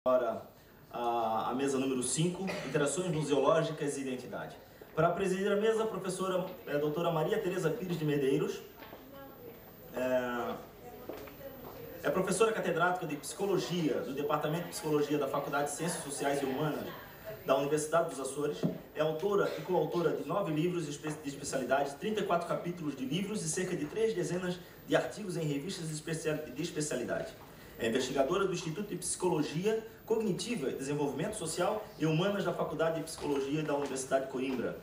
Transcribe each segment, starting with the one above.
Agora a mesa número 5, Interações Museológicas e Identidade. Para presidir a mesa, a professora doutora Maria Tereza Pires de Medeiros, é professora catedrática de Psicologia do Departamento de Psicologia da Faculdade de Ciências Sociais e Humanas da Universidade dos Açores, é autora e coautora de 9 livros de especialidade, 34 capítulos de livros e cerca de 3 dezenas de artigos em revistas de especialidade. É investigadora do Instituto de Psicologia Cognitiva, Desenvolvimento Social e Humanas da Faculdade de Psicologia da Universidade de Coimbra.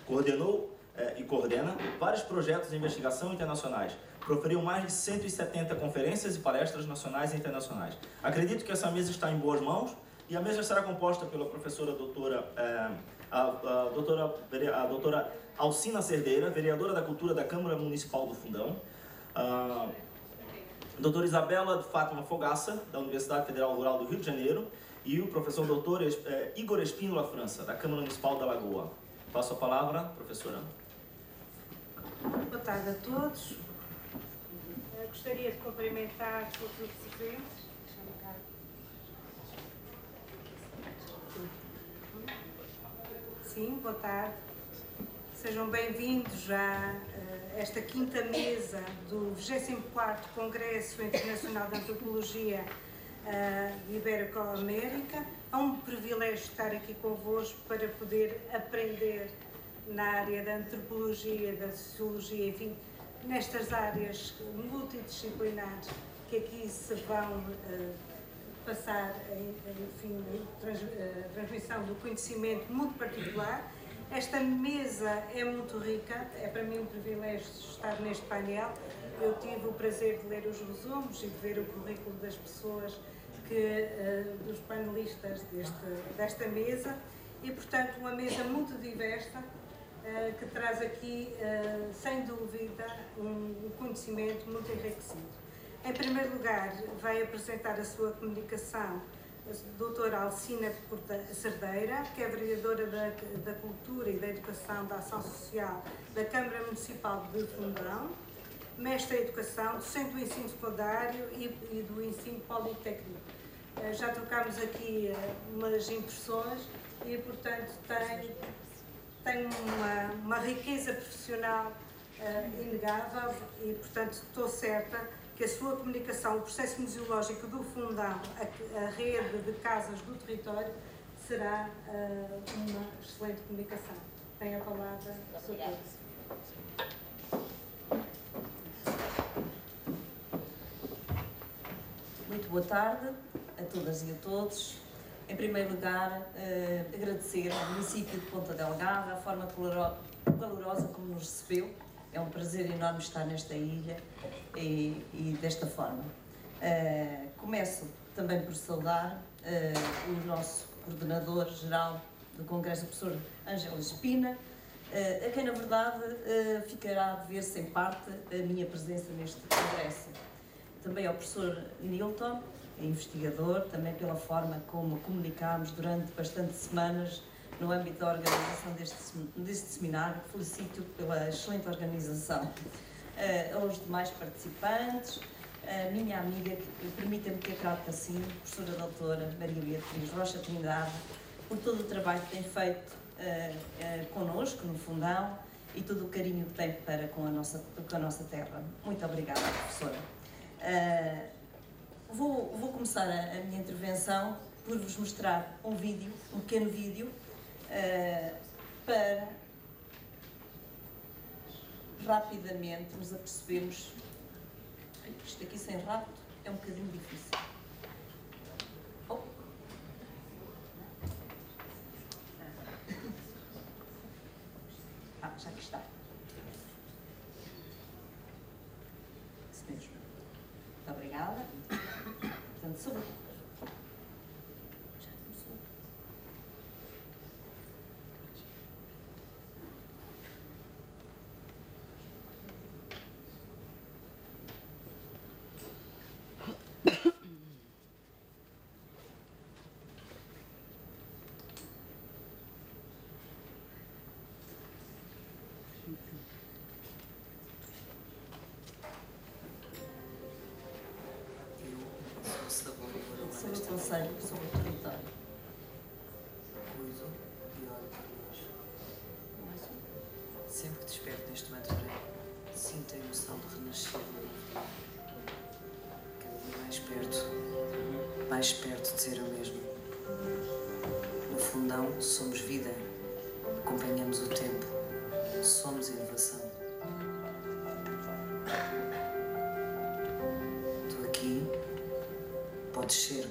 Coordenou e coordena vários projetos de investigação internacionais. Proferiu mais de 170 conferências e palestras nacionais e internacionais. Acredito que essa mesa está em boas mãos e a mesa será composta pela professora doutora, a doutora Alcina Cerdeira, vereadora da Cultura da Câmara Municipal do Fundão, doutora Isabela de Fátima Fogaça, da Universidade Federal Rural do Rio de Janeiro, e o professor doutor Igor Espínola França, da Câmara Municipal da Lagoa. Passo a palavra, professora. Boa tarde a todos. Gostaria de cumprimentar todos os presentes. Sim, boa tarde. Sejam bem-vindos a esta quinta mesa do 24º Congresso Internacional de Antropologia de Ibero-América. É um privilégio estar aqui convosco para poder aprender na área da antropologia, da sociologia, enfim, nestas áreas multidisciplinares que aqui se vão passar, enfim, transmissão do conhecimento muito particular. Esta mesa é muito rica, é para mim um privilégio estar neste painel. Eu tive o prazer de ler os resumos e de ver o currículo das pessoas, dos panelistas desta mesa, e portanto uma mesa muito diversa, que traz aqui, sem dúvida, um conhecimento muito enriquecido. Em primeiro lugar, vai apresentar a sua comunicação a doutora Alcina Cerdeira, que é vereadora da Cultura e da Educação da Ação Social da Câmara Municipal de Fundão, mestre em Educação, docente do ensino secundário e do ensino politécnico. Já trocámos aqui umas impressões e, portanto, tem uma riqueza profissional inegável e, portanto, estou certa que a sua comunicação, o processo museológico do Fundão, a rede de casas do território, será uma excelente comunicação. Tem a palavra, Sr. Pedro. Muito boa tarde a todas e a todos. Em primeiro lugar, agradecer ao município de Ponta Delgada a forma calorosa como nos recebeu. É um prazer enorme estar nesta ilha e desta forma. Começo também por saudar o nosso coordenador-geral do Congresso, o professor Ângelo Espina, a quem, na verdade, ficará a dever-se em parte a minha presença neste Congresso. Também ao professor Nilton, investigador, também pela forma como comunicámos durante bastantes semanas no âmbito da organização deste seminário. Felicito pela excelente organização. Aos demais participantes, a minha amiga, permita-me que a trate assim, professora doutora Maria Beatriz Rocha Trindade, por todo o trabalho que tem feito connosco no Fundão e todo o carinho que tem para com a nossa terra. Muito obrigada, professora. Vou começar a minha intervenção por vos mostrar um pequeno vídeo, para rapidamente nos apercebermos. Isto aqui sem rato é um bocadinho difícil. Já aqui está. Isso mesmo. Muito obrigada. Portanto, sobre... Já começou. Eu sou sabor sobre o Conselho e sobre o território. Cuido e olho para nós. Sempre que desperto neste manto branco, sinto a emoção de renascer de novo. Cada dia mais perto de ser eu mesmo. No fundão, somos vida, acompanhamos o tempo, somos inovação. Tu aqui podes ser.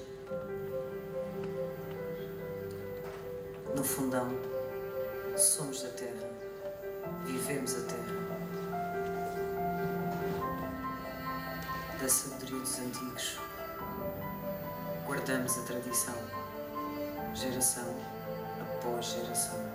No fundão, somos da terra, vivemos a terra. Da sabedoria dos antigos, guardamos a tradição, geração após geração.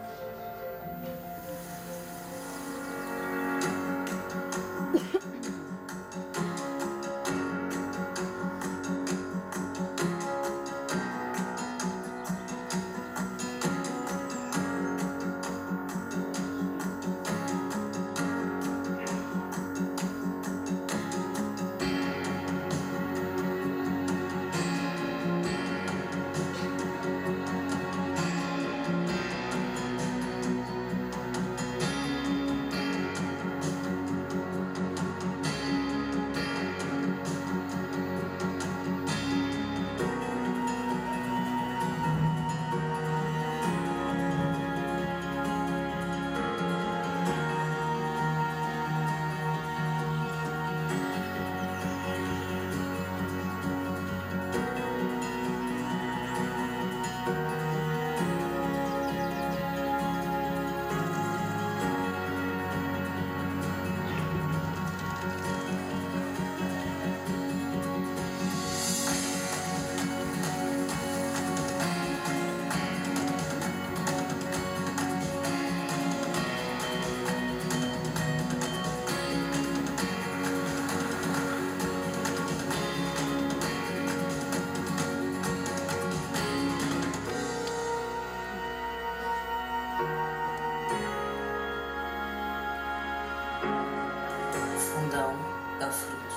Dá frutos.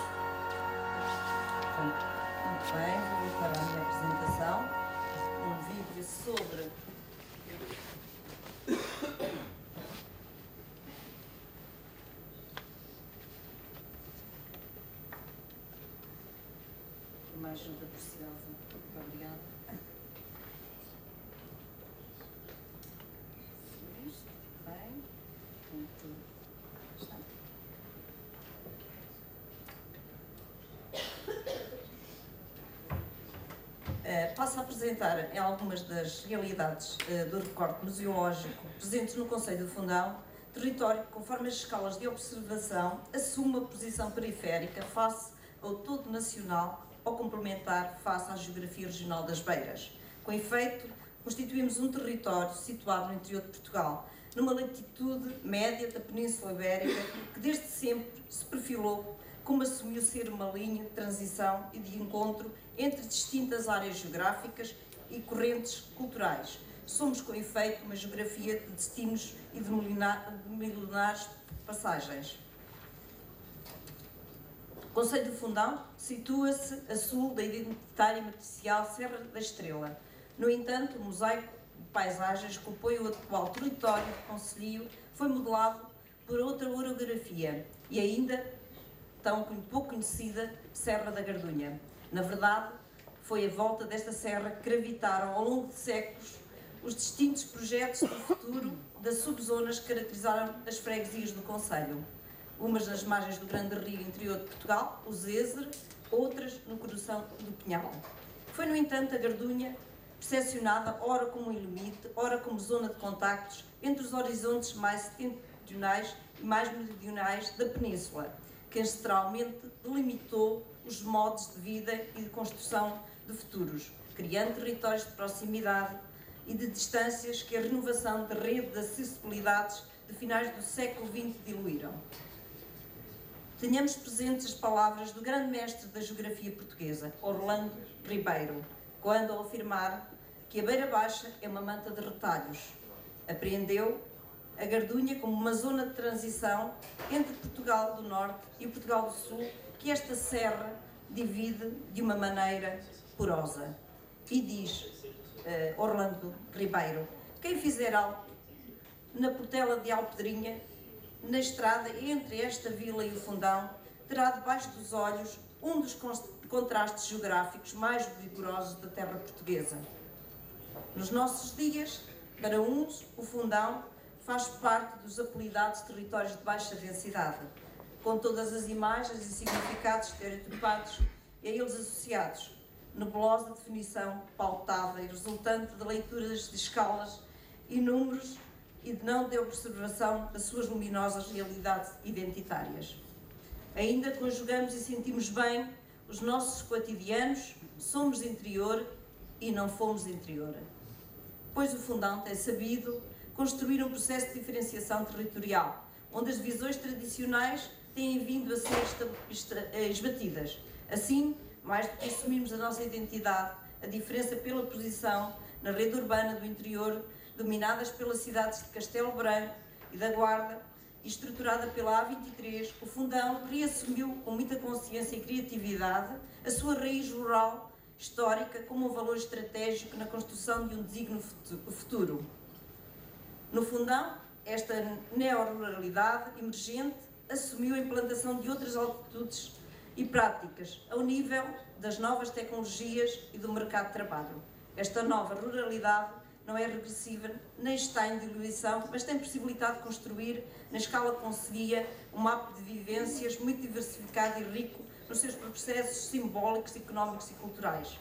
Muito bem, vou para a minha apresentação. Um vídeo sobre uma ajuda preciosa. Muito obrigada. Bem, muito está. Passo a apresentar algumas das realidades do recorte museológico presentes no Conselho do Fundão, território que, conforme as escalas de observação, assume uma posição periférica face ao todo nacional ou complementar face à geografia regional das Beiras. Com efeito, constituímos um território situado no interior de Portugal, numa latitude média da Península Ibérica, que desde sempre se perfilou como assumiu ser uma linha de transição e de encontro entre distintas áreas geográficas e correntes culturais. Somos, com efeito, uma geografia de destinos e de milenares passagens. O Conselho do Fundão situa-se a sul da identitária matricial Serra da Estrela. No entanto, o mosaico de paisagens que compõe o atual território do concelho foi modelado por outra orografia e ainda tão pouco conhecida Serra da Gardunha. Na verdade, foi a volta desta serra que gravitaram ao longo de séculos os distintos projetos de futuro das subzonas que caracterizaram as freguesias do concelho. Umas nas margens do grande rio interior de Portugal, o Zézer, outras no coração do Pinhal. Foi, no entanto, a Gardunha percepcionada ora como um limite, ora como zona de contactos entre os horizontes mais setentrionais e mais meridionais da península, que ancestralmente delimitou os modos de vida e de construção de futuros, criando territórios de proximidade e de distâncias que a renovação da rede de acessibilidades de finais do século XX diluíram. Tenhamos presentes as palavras do grande mestre da geografia portuguesa, Orlando Ribeiro, quando ao afirmar que a Beira Baixa é uma manta de retalhos. Apreendeu a Gardunha como uma zona de transição entre Portugal do Norte e Portugal do Sul, que esta serra divide de uma maneira porosa. E diz Orlando Ribeiro: quem fizer algo na portela de Alpedrinha, na estrada entre esta vila e o Fundão, terá debaixo dos olhos um dos contrastes geográficos mais vigorosos da terra portuguesa. Nos nossos dias, para uns, o Fundão faz parte dos apelidados territórios de baixa densidade, com todas as imagens e significados estereotipados e a eles associados, nebulosa definição pautada e resultante de leituras de escalas e números e não de observação das suas luminosas realidades identitárias. Ainda conjugamos e sentimos bem os nossos cotidianos, somos interior e não fomos interior. Pois o Fundão tem sabido construir um processo de diferenciação territorial, onde as visões tradicionais têm vindo a ser esbatidas. Assim, mais do que assumirmos a nossa identidade, a diferença pela posição na rede urbana do interior, dominadas pelas cidades de Castelo Branco e da Guarda, e estruturada pela A23, o Fundão reassumiu com muita consciência e criatividade a sua raiz rural histórica como um valor estratégico na construção de um digno futuro. No Fundão, esta neoruralidade emergente assumiu a implantação de outras atitudes e práticas ao nível das novas tecnologias e do mercado de trabalho. Esta nova ruralidade não é regressiva, nem está em diluição, mas tem possibilidade de construir, na escala que conseguia, um mapa de vivências muito diversificado e rico nos seus processos simbólicos, económicos e culturais.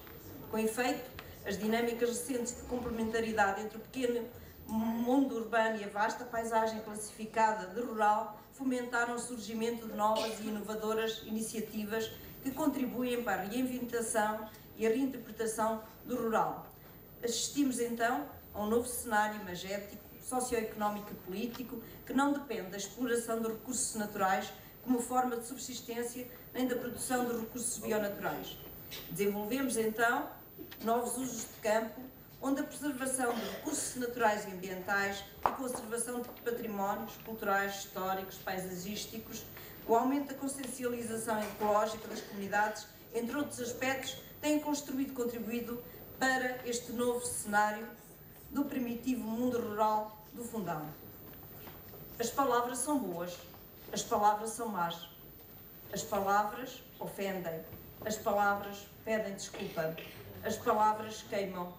Com efeito, as dinâmicas recentes de complementaridade entre o pequeno mundo urbano e a vasta paisagem classificada de rural fomentaram o surgimento de novas e inovadoras iniciativas que contribuem para a reinventação e a reinterpretação do rural. Assistimos então a um novo cenário imagético, socioeconómico e político que não depende da exploração de recursos naturais como forma de subsistência nem da produção de recursos bionaturais. Desenvolvemos então novos usos de campo, onde a preservação de recursos naturais e ambientais e conservação de patrimónios culturais, históricos, paisagísticos, o aumento da consciencialização ecológica das comunidades, entre outros aspectos, têm contribuído para este novo cenário do primitivo mundo rural do Fundão. As palavras são boas, as palavras são más, as palavras ofendem, as palavras pedem desculpa, as palavras queimam,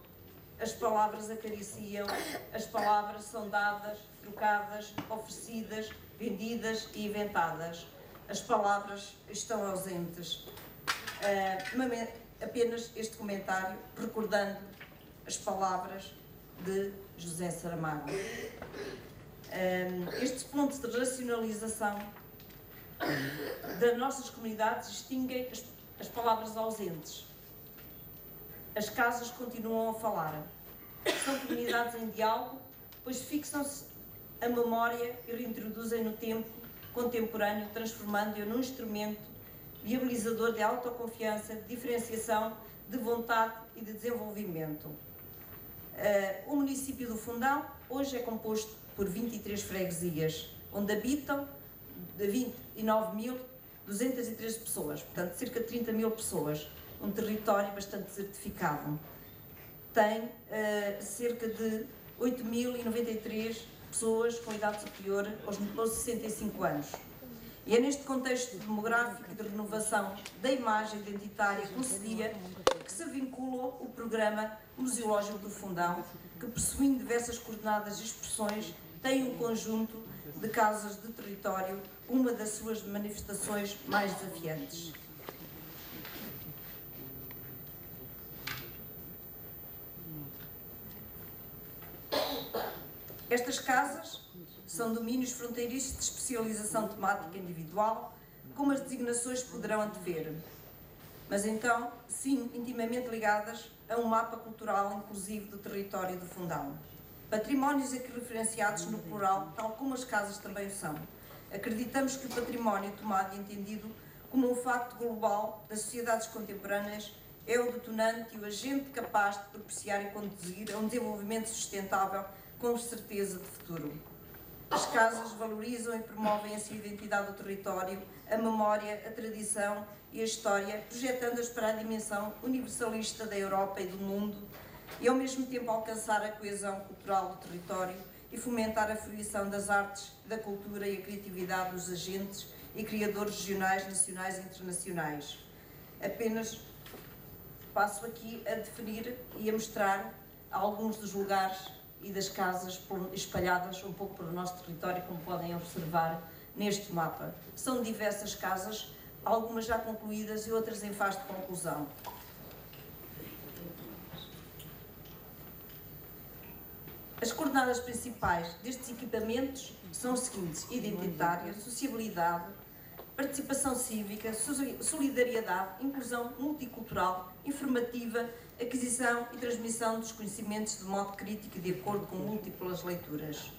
as palavras acariciam, as palavras são dadas, trocadas, oferecidas, vendidas e inventadas. As palavras estão ausentes. Apenas este comentário, recordando as palavras de José Saramago. Estes pontos de racionalização das nossas comunidades distinguem as palavras ausentes. As casas continuam a falar. São comunidades em diálogo, pois fixam-se a memória e reintroduzem no tempo contemporâneo, transformando-o num instrumento viabilizador de autoconfiança, de diferenciação, de vontade e de desenvolvimento. O município do Fundão hoje é composto por 23 freguesias, onde habitam 29.213 pessoas, portanto cerca de 30 mil pessoas, um território bastante desertificado. Tem cerca de 8.093 pessoas com idade superior aos 65 anos. E é neste contexto demográfico de renovação da imagem identitária concedia que se vinculou o programa museológico do Fundão, que, possuindo diversas coordenadas e expressões, tem um conjunto de casas de território, uma das suas manifestações mais desafiantes. Estas casas são domínios fronteiriços de especialização temática individual, como as designações poderão antever, mas então, sim, intimamente ligadas a um mapa cultural inclusivo do território do Fundão. Patrimónios aqui referenciados no plural, tal como as casas também o são. Acreditamos que o património tomado e entendido como um facto global das sociedades contemporâneas é o detonante e o agente capaz de propiciar e conduzir a um desenvolvimento sustentável com certeza de futuro. As casas valorizam e promovem a sua identidade do território, a memória, a tradição e a história, projetando-as para a dimensão universalista da Europa e do mundo, e ao mesmo tempo alcançar a coesão cultural do território e fomentar a fruição das artes, da cultura e a criatividade dos agentes e criadores regionais, nacionais e internacionais. Apenas passo aqui a definir e a mostrar alguns dos lugares e das casas espalhadas um pouco pelo nosso território, como podem observar neste mapa. São diversas casas, algumas já concluídas e outras em fase de conclusão. As coordenadas principais destes equipamentos são os seguintes: identitária, sociabilidade, participação cívica, solidariedade, inclusão multicultural, informativa, aquisição e transmissão dos conhecimentos de modo crítico e de acordo com múltiplas leituras.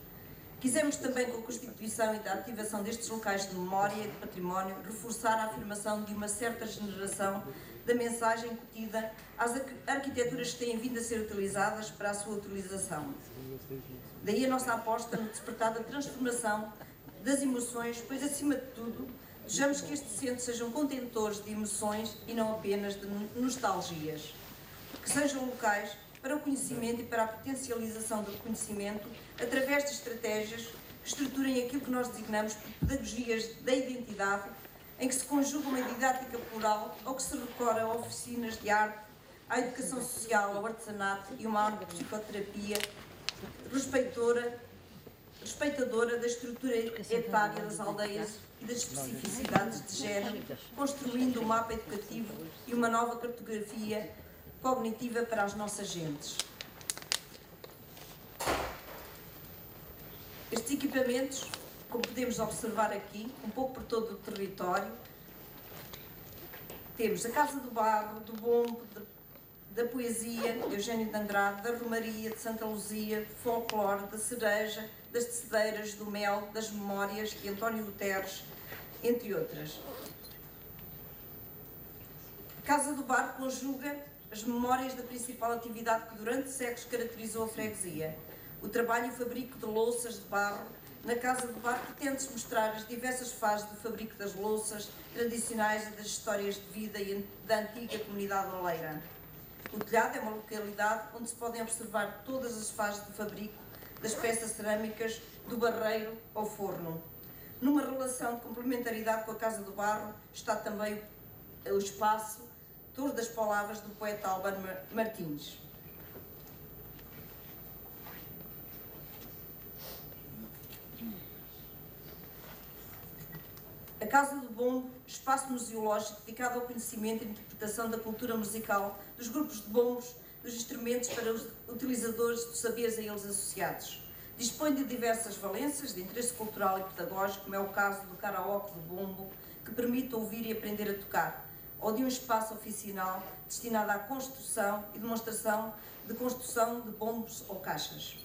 Quisemos também, com a constituição e da ativação destes locais de memória e de património, reforçar a afirmação de uma certa generação da mensagem incutida às arquiteturas que têm vindo a ser utilizadas para a sua utilização. Daí a nossa aposta no despertar da transformação das emoções, pois, acima de tudo, desejamos que estes centros sejam contentores de emoções e não apenas de nostalgias. Que sejam locais para o conhecimento e para a potencialização do conhecimento através de estratégias que estruturem aquilo que nós designamos por pedagogias da identidade, em que se conjuga uma didática plural ou que se recorre a oficinas de arte, à educação social, ao artesanato e uma arte de psicoterapia respeitadora da estrutura etária das aldeias e das especificidades de género, construindo um mapa educativo e uma nova cartografia cognitiva para as nossas gentes. Estes equipamentos, como podemos observar aqui, um pouco por todo o território, temos a Casa do Barro, do Bombo, da Poesia, de Eugênio de Andrade, da Romaria, de Santa Luzia, do Folclore, da Cereja, das Tecedeiras, do Mel, das Memórias, de António Guterres, entre outras. A Casa do Barro conjuga as memórias da principal atividade que durante séculos caracterizou a freguesia, o trabalho e o fabrico de louças de barro. Na Casa do Barro pretende-se mostrar as diversas fases do fabrico das louças tradicionais e das histórias de vida da antiga comunidade oleira. O telhado é uma localidade onde se podem observar todas as fases do fabrico das peças cerâmicas, do barreiro ao forno. Numa relação de complementaridade com a Casa do Barro está também o espaço Torre das Palavras do poeta Albano Martins. A Casa do Bombo, espaço museológico dedicado ao conhecimento e interpretação da cultura musical, dos grupos de bombos, dos instrumentos para os utilizadores dos saberes a eles associados. Dispõe de diversas valências de interesse cultural e pedagógico, como é o caso do karaoke do bombo, que permite ouvir e aprender a tocar, ou de um espaço oficinal destinado à construção e demonstração de construção de bombos ou caixas.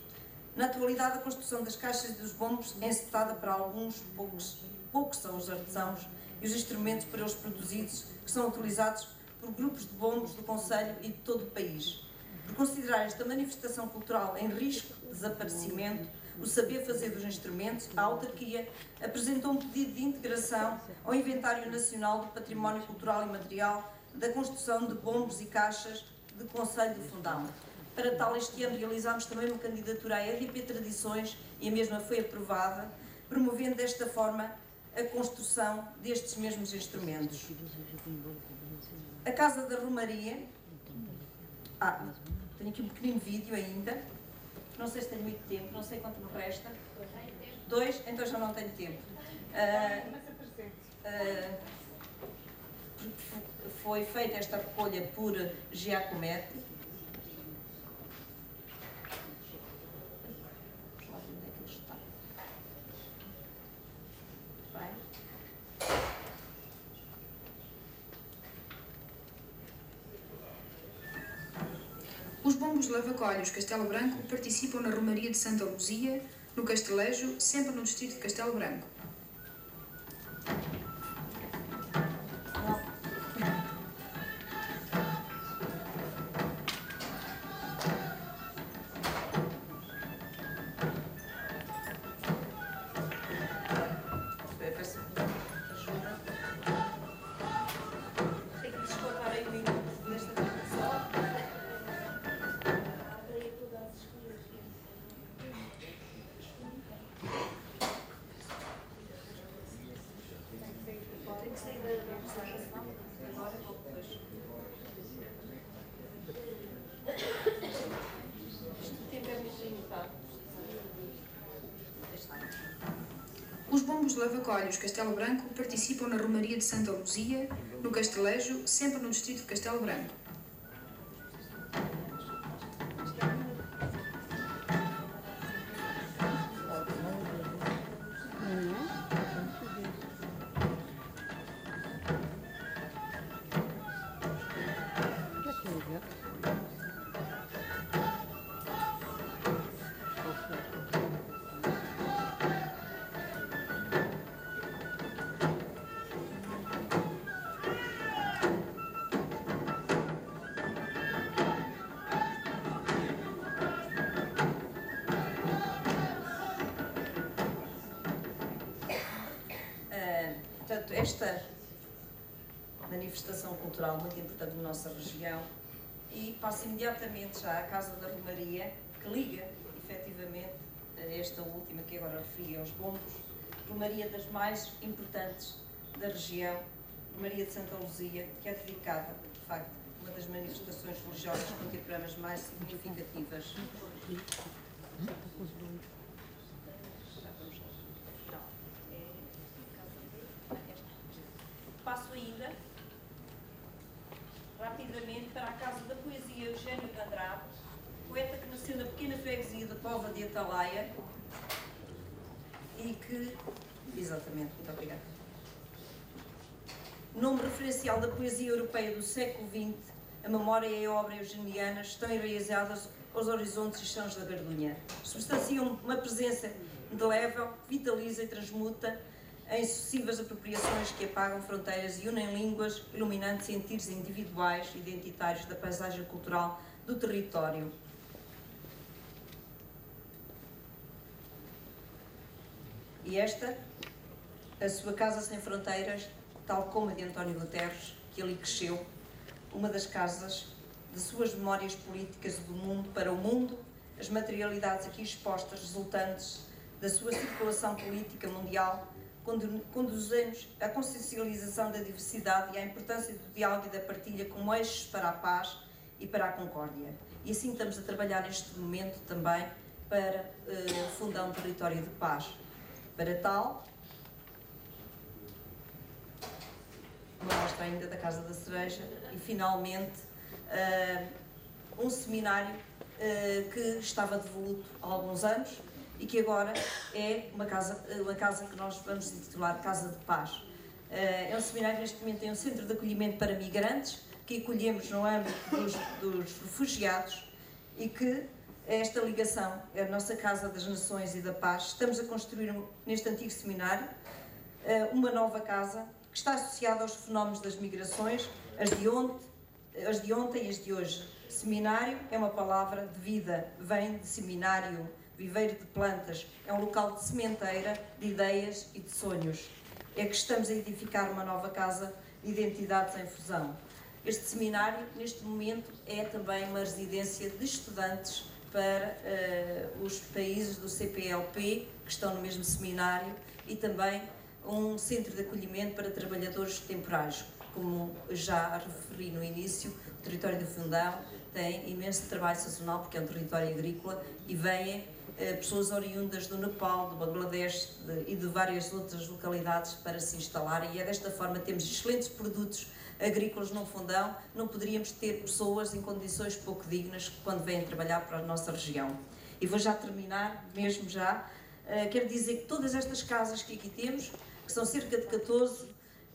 Na atualidade, a construção das caixas e dos bombos é encetada para alguns, poucos são os artesãos e os instrumentos por eles produzidos, que são utilizados por grupos de bombos do concelho e de todo o país. Por considerar esta manifestação cultural em risco de desaparecimento, o saber fazer dos instrumentos, a autarquia apresentou um pedido de integração ao Inventário Nacional do Património Cultural e Material da construção de bombos e caixas de Concelho do Fundão. Para tal, este ano realizámos também uma candidatura à EDP Tradições e a mesma foi aprovada, promovendo desta forma a construção destes mesmos instrumentos. A Casa da Romaria. Tenho aqui um pequenino vídeo ainda. Não sei se tenho muito tempo, não sei quanto me resta. 2? Então já não tenho tempo. Foi feita esta recolha por Giacometti. Onde é que ele está? Bem. Os bombos de Lavacolhos Castelo Branco participam na Romaria de Santa Luzia, no Castelejo, sempre no distrito de Castelo Branco. bombos de lavacolhos Castelo Branco participam na Romaria de Santa Luzia, no Castelejo, sempre no distrito de Castelo Branco. Portanto, esta manifestação cultural muito importante na nossa região, e passo imediatamente já à Casa da Romaria, que liga, efetivamente, a esta última que agora referi aos bombos, Romaria das mais importantes da região, Romaria de Santa Luzia, que é dedicada, de facto, a uma das manifestações religiosas contemporâneas mais significativas. Passo ainda, rapidamente, para a Casa da Poesia Eugênio de Andrade, poeta que nasceu na pequena freguesia da Póvoa de Atalaia e que... Exatamente, muito obrigada. Nome referencial da poesia europeia do século XX, a memória e a obra eugenianas estão enraizadas aos horizontes e chãos da Gardunha. Substanciam uma presença indelével, vitaliza e transmuta em sucessivas apropriações que apagam fronteiras e unem línguas, iluminando sentidos individuais, identitários da paisagem cultural do território. E esta, a sua Casa Sem Fronteiras, tal como a de António Guterres, que ali cresceu, uma das casas de suas memórias políticas do mundo para o mundo, as materialidades aqui expostas resultantes da sua circulação política mundial, conduzem-nos à consciencialização da diversidade e à importância do diálogo e da partilha como eixos para a paz e para a concórdia. E assim estamos a trabalhar neste momento também para fundar um território de paz. Para tal, uma mostra ainda da Casa da Cereja e, finalmente, um seminário que estava devoluto há alguns anos e que agora é uma casa que nós vamos intitular Casa de Paz. É um seminário, neste momento tem um centro de acolhimento para migrantes, que acolhemos no âmbito dos refugiados, e que esta ligação é a nossa Casa das Nações e da Paz. Estamos a construir neste antigo seminário uma nova casa que está associada aos fenómenos das migrações, as de ontem e as de hoje. Seminário é uma palavra de vida, vem de seminário, viveiro de plantas, é um local de sementeira, de ideias e de sonhos. É que estamos a edificar uma nova casa de identidades em fusão. Este seminário, neste momento, é também uma residência de estudantes para os países do CPLP, que estão no mesmo seminário, e também um centro de acolhimento para trabalhadores temporários. Como já referi no início, o território do Fundão tem imenso trabalho sazonal, porque é um território agrícola, e vêm pessoas oriundas do Nepal, do Bangladesh e de várias outras localidades para se instalarem, e é desta forma temos excelentes produtos agrícolas no Fundão. Não poderíamos ter pessoas em condições pouco dignas quando vêm trabalhar para a nossa região. E vou já terminar, mesmo já, quero dizer que todas estas casas que aqui temos, que são cerca de 14,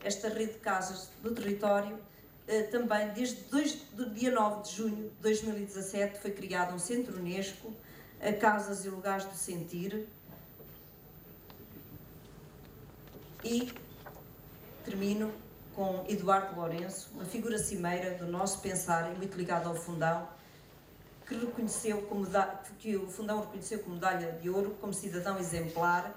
esta rede de casas do território, também desde do dia 9 de junho de 2017 foi criado um centro Unesco, a Casas e Lugares do Sentir, e termino com Eduardo Lourenço, uma figura cimeira do nosso pensar e muito ligado ao Fundão, que o Fundão reconheceu como medalha de ouro, como cidadão exemplar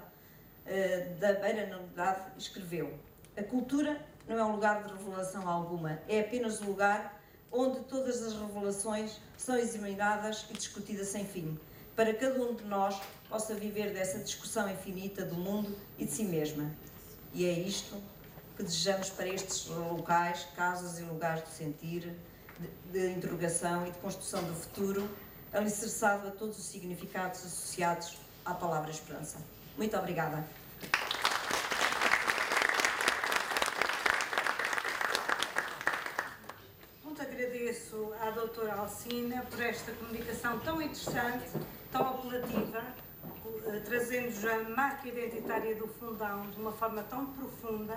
da beira-novidade, escreveu: a cultura não é um lugar de revelação alguma, é apenas um lugar onde todas as revelações são examinadas e discutidas sem fim, para que cada um de nós possa viver dessa discussão infinita do mundo e de si mesma. E é isto que desejamos para estes locais, casas e lugares de sentir, de interrogação e de construção do futuro, alicerçado a todos os significados associados à palavra esperança. Muito obrigada. doutora Alcina por esta comunicação tão interessante, tão apelativa, trazendo-nos a marca identitária do Fundão de uma forma tão profunda,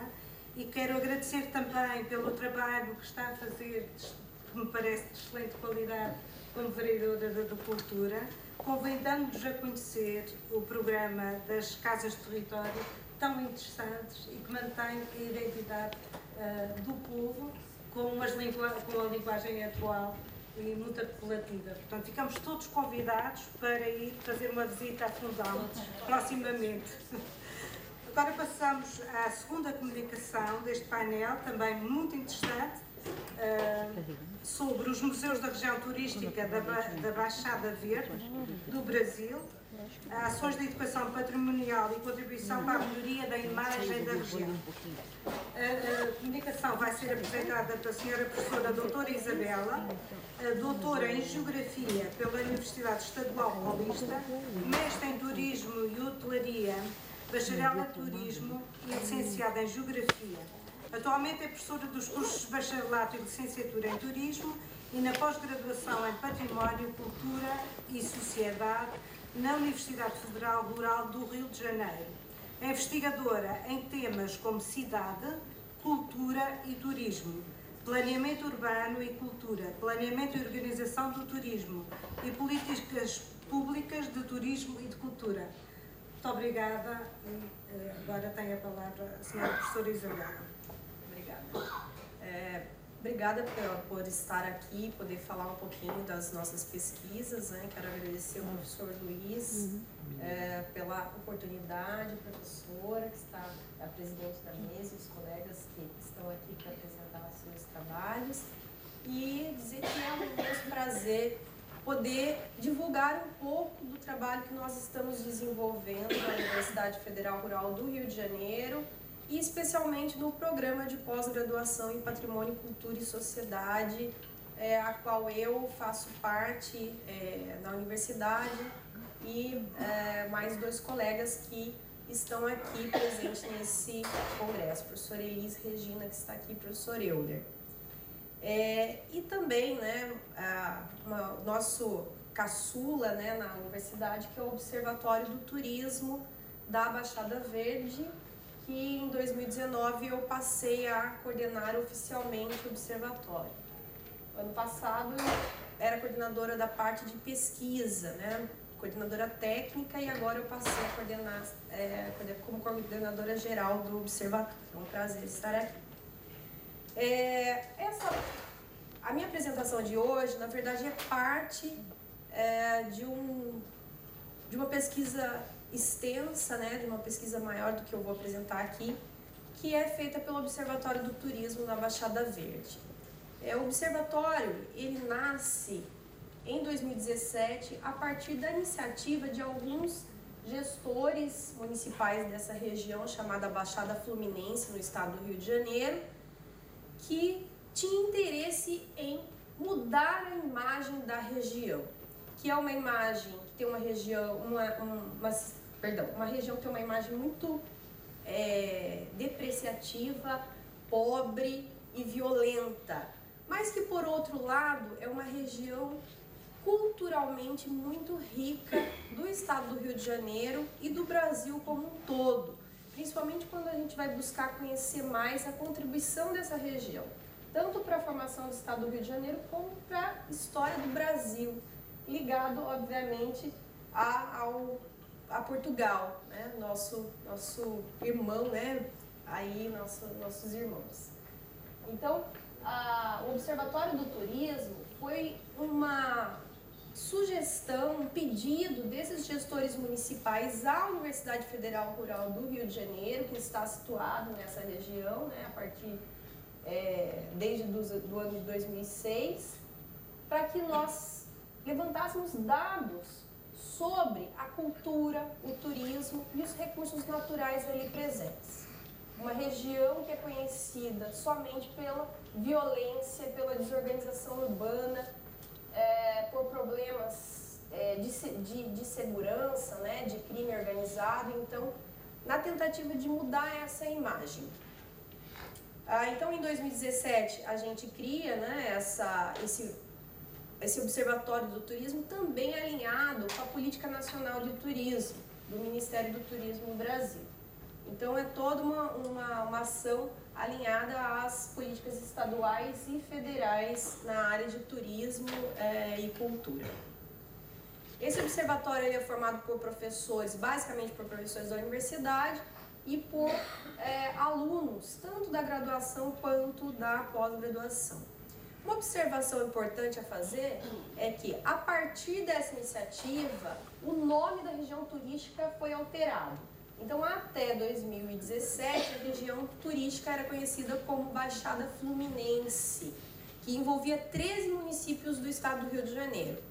e quero agradecer também pelo trabalho que está a fazer, que me parece de excelente qualidade, como vereadora da Cultura, convidando-nos a conhecer o programa das Casas de Território, tão interessantes e que mantém a identidade do povo com a linguagem atual e muito apelativa. Portanto, ficamos todos convidados para ir fazer uma visita a Fundão proximamente. Agora passamos à segunda comunicação deste painel, também muito interessante, sobre os museus da região turística da Baixada Verde do Brasil, ações de educação patrimonial e contribuição para a melhoria da imagem da região. A comunicação vai ser apresentada pela senhora professora doutora Isabela, doutora em Geografia pela Universidade Estadual Paulista, mestre em Turismo e Hotelaria, bacharel em Turismo e licenciada em Geografia. Atualmente é professora dos cursos de bacharelato e licenciatura em Turismo e na pós-graduação em Património, Cultura e Sociedade na Universidade Federal Rural do Rio de Janeiro. É investigadora em temas como cidade, cultura e turismo, planeamento urbano e cultura, planeamento e organização do turismo e políticas públicas de turismo e de cultura. Muito obrigada e agora tem a palavra a senhora professora Isabela. Obrigada por estar aqui, poder falar um pouquinho das nossas pesquisas, né? Quero agradecer ao professor Luiz pela oportunidade, professora, que está a presidente da mesa, e os colegas que estão aqui para apresentar os seus trabalhos, e dizer que é um imenso prazer poder divulgar um pouco do trabalho que nós estamos desenvolvendo na Universidade Federal Rural do Rio de Janeiro, e especialmente no programa de pós-graduação em Patrimônio, Cultura e Sociedade, a qual eu faço parte na universidade, e mais 2 colegas que estão aqui presentes nesse congresso, professora Elis Regina, que está aqui, professor Euler. E também, né, o nosso caçula, né, na universidade, que é o Observatório do Turismo da Baixada Verde, que em 2019 eu passei a coordenar oficialmente o observatório. Ano passado eu era coordenadora da parte de pesquisa, né, coordenadora técnica, e agora eu passei a coordenar como coordenadora geral do observatório. É um prazer estar aqui. A minha apresentação de hoje, na verdade, é parte de uma pesquisa extensa, né, de uma pesquisa maior do que eu vou apresentar aqui, que é feita pelo Observatório do Turismo na Baixada Verde. O observatório, ele nasce em 2017 a partir da iniciativa de alguns gestores municipais dessa região chamada Baixada Fluminense, no estado do Rio de Janeiro, que tinha interesse em mudar a imagem da região, que é uma imagem que tem uma região, uma região que tem uma imagem muito depreciativa, pobre e violenta, mas que, por outro lado, é uma região culturalmente muito rica do estado do Rio de Janeiro e do Brasil como um todo, principalmente quando a gente vai buscar conhecer mais a contribuição dessa região, tanto para a formação do estado do Rio de Janeiro como para a história do Brasil, ligado, obviamente, a Portugal, né? Nosso irmão, né? Aí, nossos irmãos. Então, o Observatório do Turismo foi uma sugestão, um pedido desses gestores municipais à Universidade Federal Rural do Rio de Janeiro, que está situado nessa região, né? A partir desde do ano de 2006, para que nós levantássemos dados sobre a cultura, o turismo e os recursos naturais ali presentes. Uma região que é conhecida somente pela violência, pela desorganização urbana, por problemas de segurança, né, de crime organizado. Então, na tentativa de mudar essa imagem. Então, em 2017, a gente cria, né, esse Observatório do Turismo também é alinhado com a Política Nacional de Turismo, do Ministério do Turismo no Brasil. Então, é toda uma ação alinhada às políticas estaduais e federais na área de turismo e cultura. Esse observatório ele é formado por professores, basicamente por professores da universidade e por alunos, tanto da graduação quanto da pós-graduação. Uma observação importante a fazer é que, a partir dessa iniciativa, o nome da região turística foi alterado. Então, até 2017, a região turística era conhecida como Baixada Fluminense, que envolvia 13 municípios do estado do Rio de Janeiro.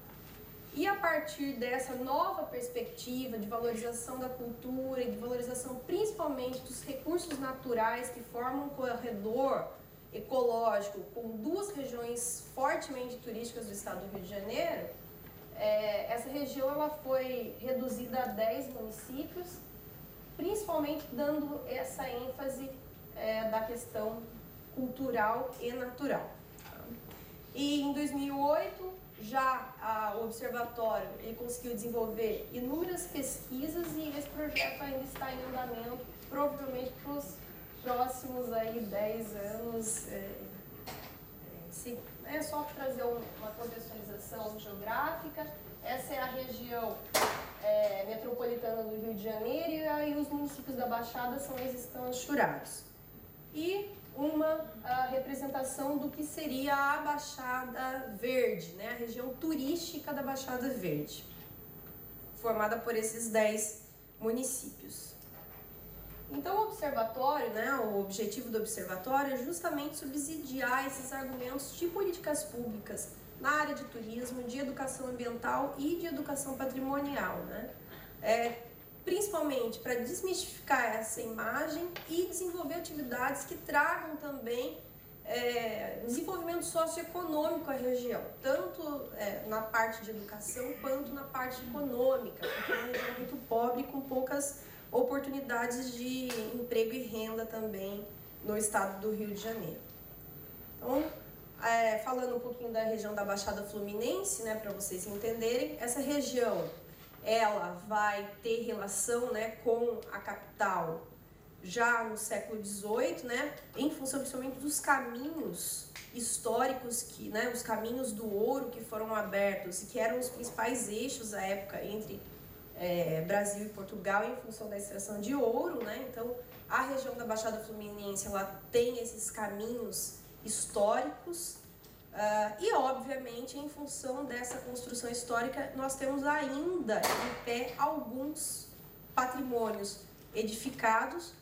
E a partir dessa nova perspectiva de valorização da cultura e de valorização principalmente dos recursos naturais que formam um corredor ecológico com duas regiões fortemente turísticas do estado do Rio de Janeiro, essa região ela foi reduzida a 10 municípios, principalmente dando essa ênfase da questão cultural e natural. E em 2008, já o Observatório ele conseguiu desenvolver inúmeras pesquisas e esse projeto ainda está em andamento, provavelmente para os próximos aí 10 anos. É só para trazer uma contextualização geográfica. Essa é a região metropolitana do Rio de Janeiro e aí os municípios da Baixada são esses que estão churados. E uma representação do que seria a Baixada Verde, né? A região turística da Baixada Verde, formada por esses 10 municípios. Então, o observatório, né, o objetivo do observatório é justamente subsidiar esses argumentos de políticas públicas na área de turismo, de educação ambiental e de educação patrimonial, né? Principalmente para desmistificar essa imagem e desenvolver atividades que tragam também desenvolvimento socioeconômico à região, tanto na parte de educação quanto na parte econômica, porque é uma região muito pobre com poucas oportunidades de emprego e renda também no estado do Rio de Janeiro. Então, falando um pouquinho da região da Baixada Fluminense, né, para vocês entenderem, essa região ela vai ter relação, né, com a capital já no século XVIII, né, em função principalmente dos caminhos históricos, né, os caminhos do ouro que foram abertos e que eram os principais eixos à época entre Brasil e Portugal em função da extração de ouro, né? Então, a região da Baixada Fluminense ela tem esses caminhos históricos e, obviamente, em função dessa construção histórica, nós temos ainda em pé alguns patrimônios edificados,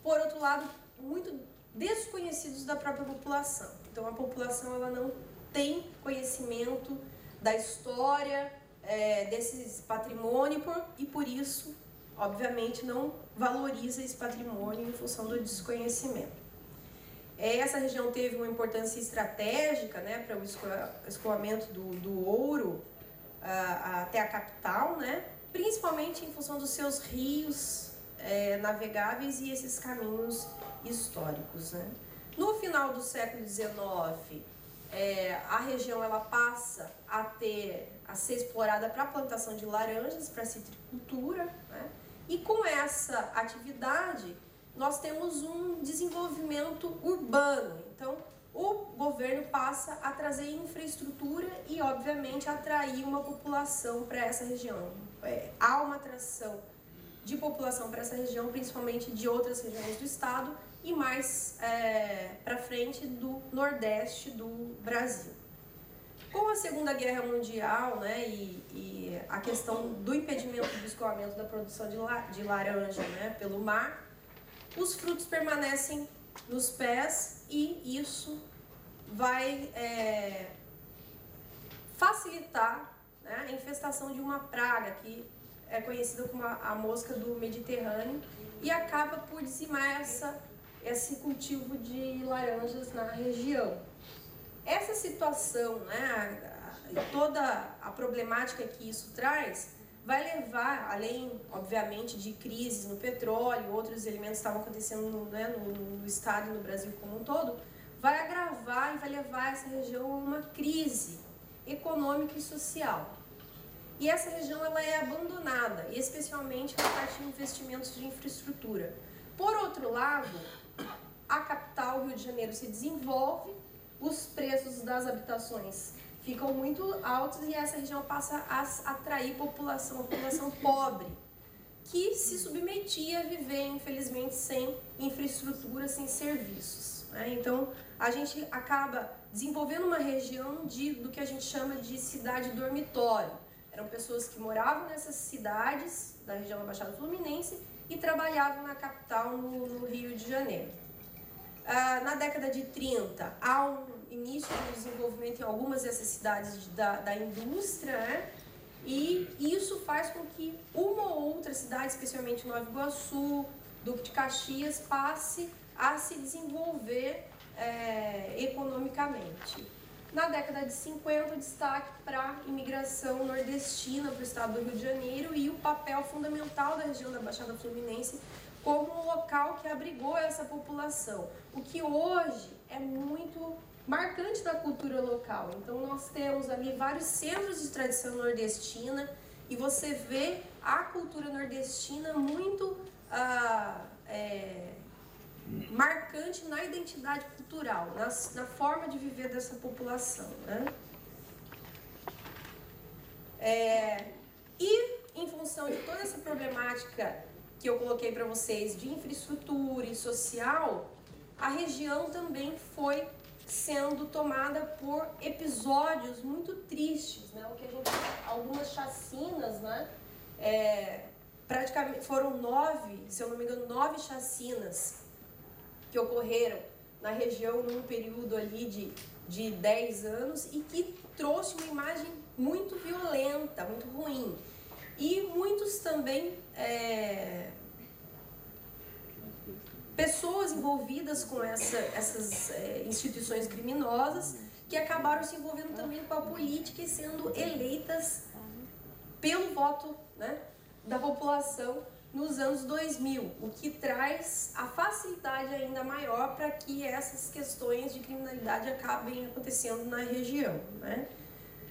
por outro lado, muito desconhecidos da própria população. Então, a população ela não tem conhecimento da história desse patrimônio e, por isso, obviamente, não valoriza esse patrimônio em função do desconhecimento. Essa região teve uma importância estratégica, né, para o escoamento do ouro até a capital, né, principalmente em função dos seus rios navegáveis e esses caminhos históricos, né. No final do século XIX, a região ela passa a ser explorada para a plantação de laranjas, para a citricultura, né, e com essa atividade nós temos um desenvolvimento urbano. Então, o governo passa a trazer infraestrutura e, obviamente, atrair uma população para essa região. Há uma atração de população para essa região, principalmente de outras regiões do estado e mais para frente do Nordeste do Brasil. Com a Segunda Guerra Mundial, né, e a questão do impedimento do escoamento da produção de laranja, né, pelo mar, os frutos permanecem nos pés e isso vai facilitar, né, a infestação de uma praga que é conhecida como a mosca do Mediterrâneo e acaba por dizimar esse cultivo de laranjas na região. Essa situação, né, toda a problemática que isso traz, vai levar, além, obviamente, de crises no petróleo, outros elementos estavam acontecendo no estado e no Brasil como um todo, vai agravar e vai levar essa região a uma crise econômica e social. E essa região ela é abandonada, especialmente na parte de investimentos de infraestrutura. Por outro lado, a capital, Rio de Janeiro, se desenvolve, os preços das habitações ficam muito altos e essa região passa a atrair população pobre, que se submetia a viver, infelizmente, sem infraestrutura, sem serviços. Né? Então, a gente acaba desenvolvendo uma região do que a gente chama de cidade dormitório. Eram pessoas que moravam nessas cidades da região da Baixada Fluminense e trabalhavam na capital, no Rio de Janeiro. Na década de 30, há um início do desenvolvimento em algumas dessas cidades da indústria, né? E isso faz com que uma ou outra cidade, especialmente Nova Iguaçu, Duque de Caxias, passe a se desenvolver economicamente. Na década de 50, destaque para a imigração nordestina para o estado do Rio de Janeiro e o papel fundamental da região da Baixada Fluminense como um local que abrigou essa população, o que hoje é muito marcante da cultura local. Então nós temos ali vários centros de tradição nordestina e você vê a cultura nordestina muito marcante na identidade cultural, na forma de viver dessa população. Né? E em função de toda essa problemática que eu coloquei para vocês de infraestrutura e social, a região também foi sendo tomada por episódios muito tristes, né? O que a gente algumas chacinas, né? Praticamente foram 9, se eu não me engano, 9 chacinas que ocorreram na região num período ali de 10 anos e que trouxe uma imagem muito violenta, muito ruim. E muitos também pessoas envolvidas com essas instituições criminosas que acabaram se envolvendo também com a política e sendo eleitas pelo voto, né, da população nos anos 2000, o que traz a facilidade ainda maior para que essas questões de criminalidade acabem acontecendo na região. Né?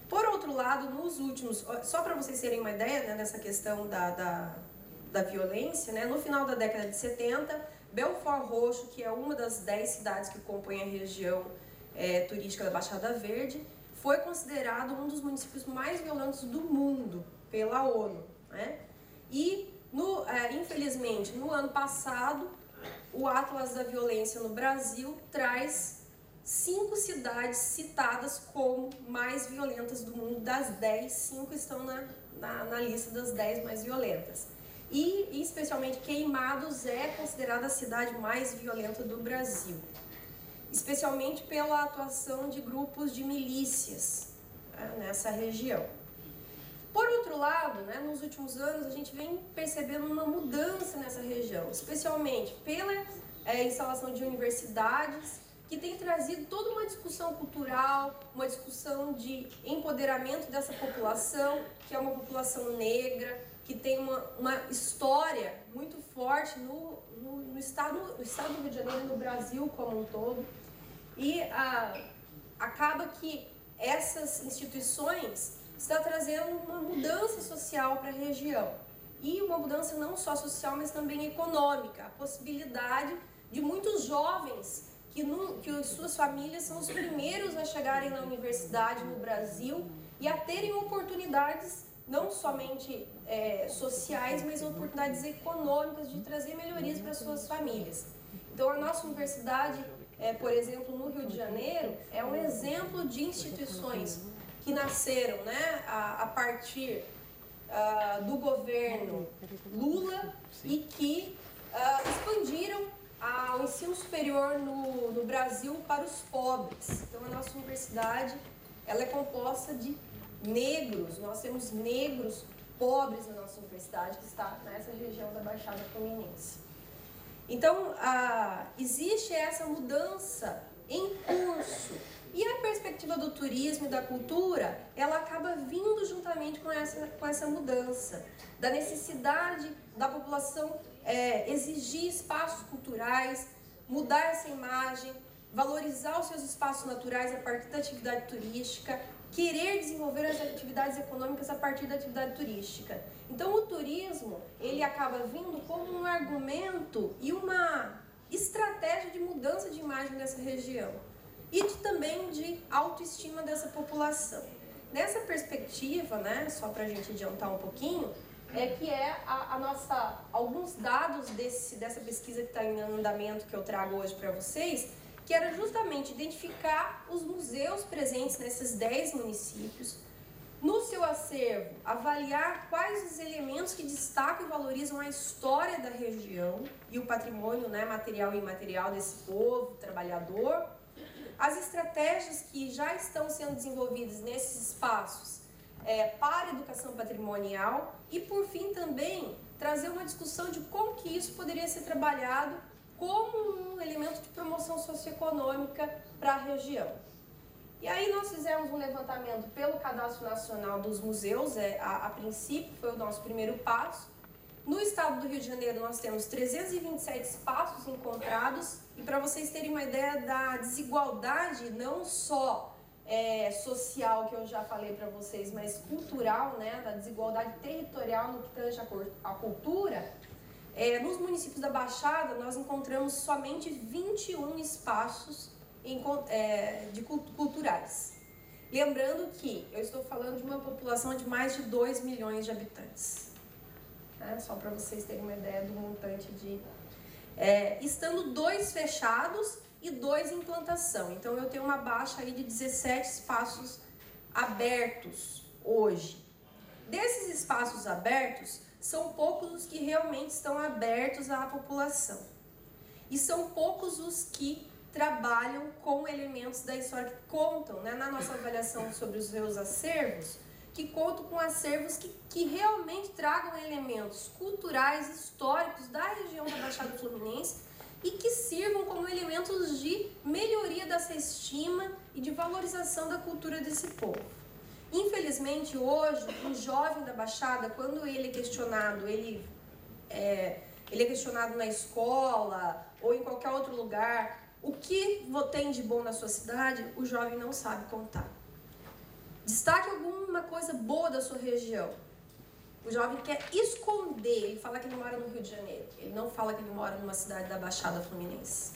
Por outro lado, nos últimos, só para vocês terem uma ideia, né, dessa questão da violência, né, no final da década de 70, Belford Roxo, que é uma das 10 cidades que compõem a região turística da Baixada Verde, foi considerado um dos municípios mais violentos do mundo pela ONU. Né? E, infelizmente, no ano passado, o Atlas da Violência no Brasil traz 5 cidades citadas como mais violentas do mundo. Das 10, 5 estão na lista das 10 mais violentas. E, especialmente, Queimados é considerada a cidade mais violenta do Brasil, especialmente pela atuação de grupos de milícias, né, nessa região. Por outro lado, né, nos últimos anos, a gente vem percebendo uma mudança nessa região, especialmente pela instalação de universidades, que tem trazido toda uma discussão cultural, uma discussão de empoderamento dessa população, que é uma população negra, que tem uma história muito forte no estado do Rio de Janeiro e no Brasil como um todo. E acaba que essas instituições estão trazendo uma mudança social para a região. E uma mudança não só social, mas também econômica. A possibilidade de muitos jovens que suas famílias são os primeiros a chegarem na universidade no Brasil e a terem oportunidades não somente sociais, mas oportunidades econômicas de trazer melhorias para suas famílias. Então, a nossa universidade, por exemplo, no Rio de Janeiro, é um exemplo de instituições que nasceram, né, a partir do governo Lula e que expandiram o ensino superior no Brasil para os pobres. Então, a nossa universidade ela é composta de negros, nós temos negros pobres na nossa universidade, que está nessa região da Baixada Fluminense. Então, existe essa mudança em curso. E a perspectiva do turismo e da cultura, ela acaba vindo juntamente com essa mudança, da necessidade da população exigir espaços culturais, mudar essa imagem, valorizar os seus espaços naturais a partir da atividade turística, querer desenvolver as atividades econômicas a partir da atividade turística. Então o turismo, ele acaba vindo como um argumento e uma estratégia de mudança de imagem dessa região e também de autoestima dessa população. Nessa perspectiva, né, só para a gente adiantar um pouquinho, alguns dados dessa pesquisa que está em andamento que eu trago hoje para vocês, que era justamente identificar os museus presentes nesses 10 municípios, no seu acervo, avaliar quais os elementos que destacam e valorizam a história da região e o patrimônio, né, material e imaterial desse povo trabalhador, as estratégias que já estão sendo desenvolvidas nesses espaços para a educação patrimonial e, por fim, também trazer uma discussão de como que isso poderia ser trabalhado como um elemento de promoção socioeconômica para a região. E aí nós fizemos um levantamento pelo Cadastro Nacional dos Museus, a princípio foi o nosso primeiro passo. No estado do Rio de Janeiro nós temos 327 espaços encontrados e para vocês terem uma ideia da desigualdade, não só social que eu já falei para vocês, mas cultural, né, da desigualdade territorial no que tange a cultura, nos municípios da Baixada nós encontramos somente 21 espaços culturais. Lembrando que eu estou falando de uma população de mais de 2 milhões de habitantes. Só para vocês terem uma ideia do montante de... estando 2 fechados e 2 em implantação. Então eu tenho uma baixa aí de 17 espaços abertos hoje. Desses espaços abertos, são poucos os que realmente estão abertos à população. E são poucos os que trabalham com elementos da história que contam, né, na nossa avaliação sobre os seus acervos, que contam com acervos que realmente tragam elementos culturais, históricos da região da Baixada Fluminense e que sirvam como elementos de melhoria dessa estima e de valorização da cultura desse povo. Infelizmente, hoje, o jovem da Baixada, quando ele é questionado, ele é questionado na escola ou em qualquer outro lugar, o que tem de bom na sua cidade, o jovem não sabe contar. Destaque alguma coisa boa da sua região. O jovem quer esconder, ele fala que ele mora no Rio de Janeiro, ele não fala que ele mora numa cidade da Baixada Fluminense.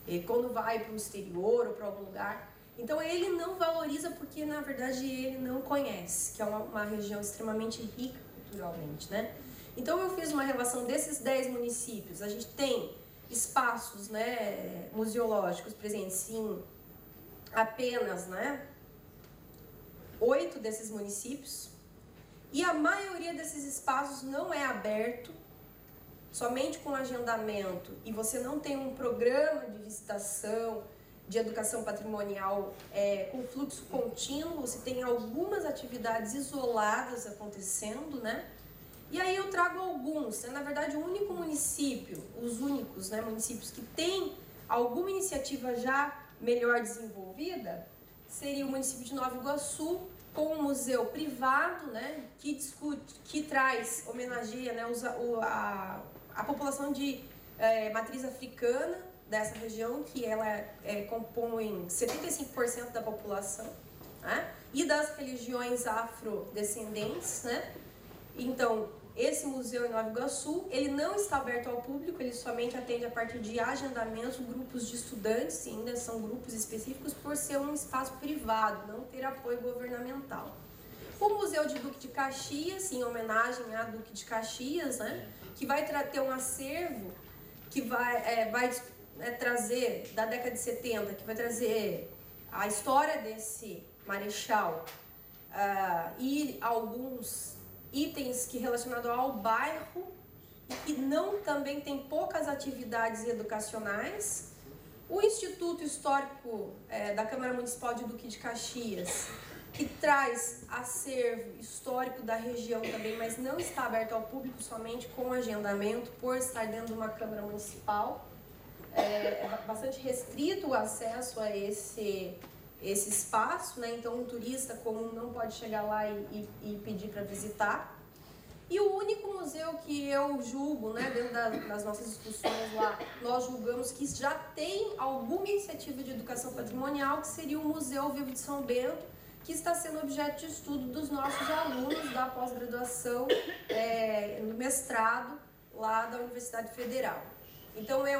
Ele, quando vai para o exterior ou para algum lugar, então ele não valoriza porque, na verdade, ele não conhece, que é uma região extremamente rica culturalmente, né? Então eu fiz uma relação desses 10 municípios, a gente tem espaços, né, museológicos presentes em apenas, né, 8 desses municípios, e a maioria desses espaços não é aberto, somente com agendamento, e você não tem um programa de visitação, de educação patrimonial com fluxo contínuo, você tem algumas atividades isoladas acontecendo, né? E aí eu trago alguns, na verdade o único município, os únicos, né, municípios que têm alguma iniciativa já melhor desenvolvida, seria o município de Nova Iguaçu, com um museu privado, né, que traz, homenageia, né, a população de matriz africana dessa região, que ela compõe 75% da população, né, e das religiões afrodescendentes, né. Então, esse museu em Nova Iguaçu, ele não está aberto ao público, ele somente atende a partir de agendamento, grupos de estudantes, e ainda são grupos específicos, por ser um espaço privado, não ter apoio governamental. O Museu de Duque de Caxias, em homenagem a Duque de Caxias, né, que vai ter um acervo que vai trazer, da década de 70, que vai trazer a história desse marechal e alguns itens que relacionados ao bairro e que também tem poucas atividades educacionais. O Instituto Histórico da Câmara Municipal de Duque de Caxias, que traz acervo histórico da região também, mas não está aberto ao público, somente com agendamento, por estar dentro de uma Câmara Municipal. É bastante restrito o acesso a esse espaço, né? Então um turista comum não pode chegar lá e pedir para visitar. E o único museu que eu julgo, né, dentro das nossas discussões lá, nós julgamos que já tem alguma iniciativa de educação patrimonial, que seria o Museu Vivo de São Bento, que está sendo objeto de estudo dos nossos alunos da pós-graduação, no mestrado, lá da Universidade Federal. Então é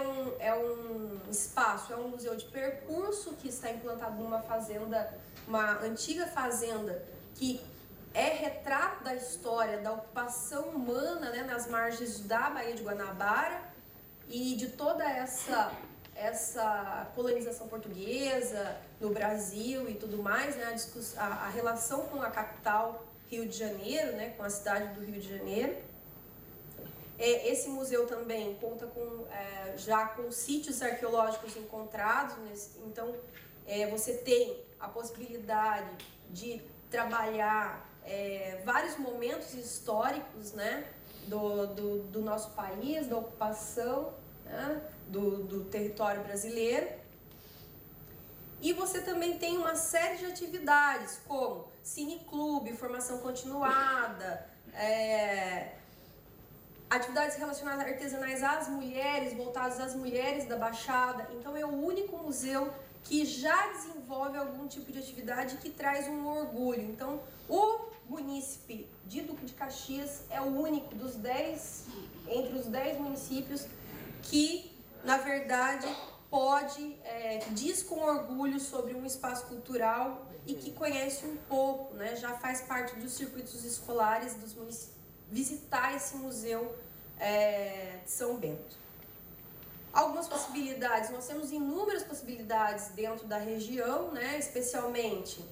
um espaço, é um museu de percurso que está implantado numa fazenda, uma antiga fazenda, que é retrato da história da ocupação humana, né, nas margens da Baía de Guanabara e de toda essa colonização portuguesa no Brasil e tudo mais, né, a relação com a capital Rio de Janeiro, né, com a cidade do Rio de Janeiro. Esse museu também conta já com sítios arqueológicos encontrados, então você tem a possibilidade de trabalhar vários momentos históricos, né, do nosso país, da ocupação, né, do território brasileiro. E você também tem uma série de atividades, como cineclube, formação continuada, atividades relacionadas a artesanais às mulheres, voltadas às mulheres da Baixada. Então é o único museu que já desenvolve algum tipo de atividade que traz um orgulho. Então o munícipe de Duque de Caxias é o único entre os 10 municípios que, na verdade, diz com orgulho sobre um espaço cultural e que conhece um pouco, né, já faz parte dos circuitos escolares dos municípios, visitar esse museu de São Bento. Algumas possibilidades, nós temos inúmeras possibilidades dentro da região, né, especialmente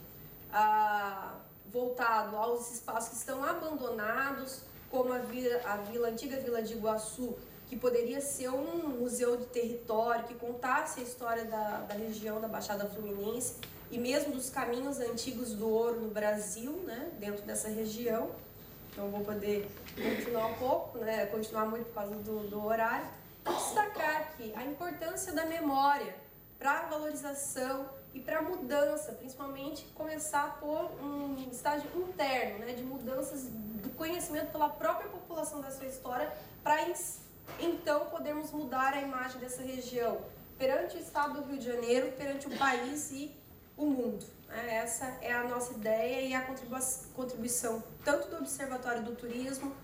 voltado aos espaços que estão abandonados, como a antiga Vila de Iguaçu, que poderia ser um museu de território, que contasse a história da região da Baixada Fluminense e mesmo dos caminhos antigos do ouro no Brasil, né, dentro dessa região. Então vou poder continuar um pouco, né, continuar muito por causa do horário. Destacar aqui a importância da memória para a valorização e para a mudança, principalmente começar por um estágio interno, né, de mudanças do conhecimento pela própria população da sua história, para então podermos mudar a imagem dessa região perante o estado do Rio de Janeiro, perante o país e o mundo. Essa é a nossa ideia e a contribuição tanto do Observatório do Turismo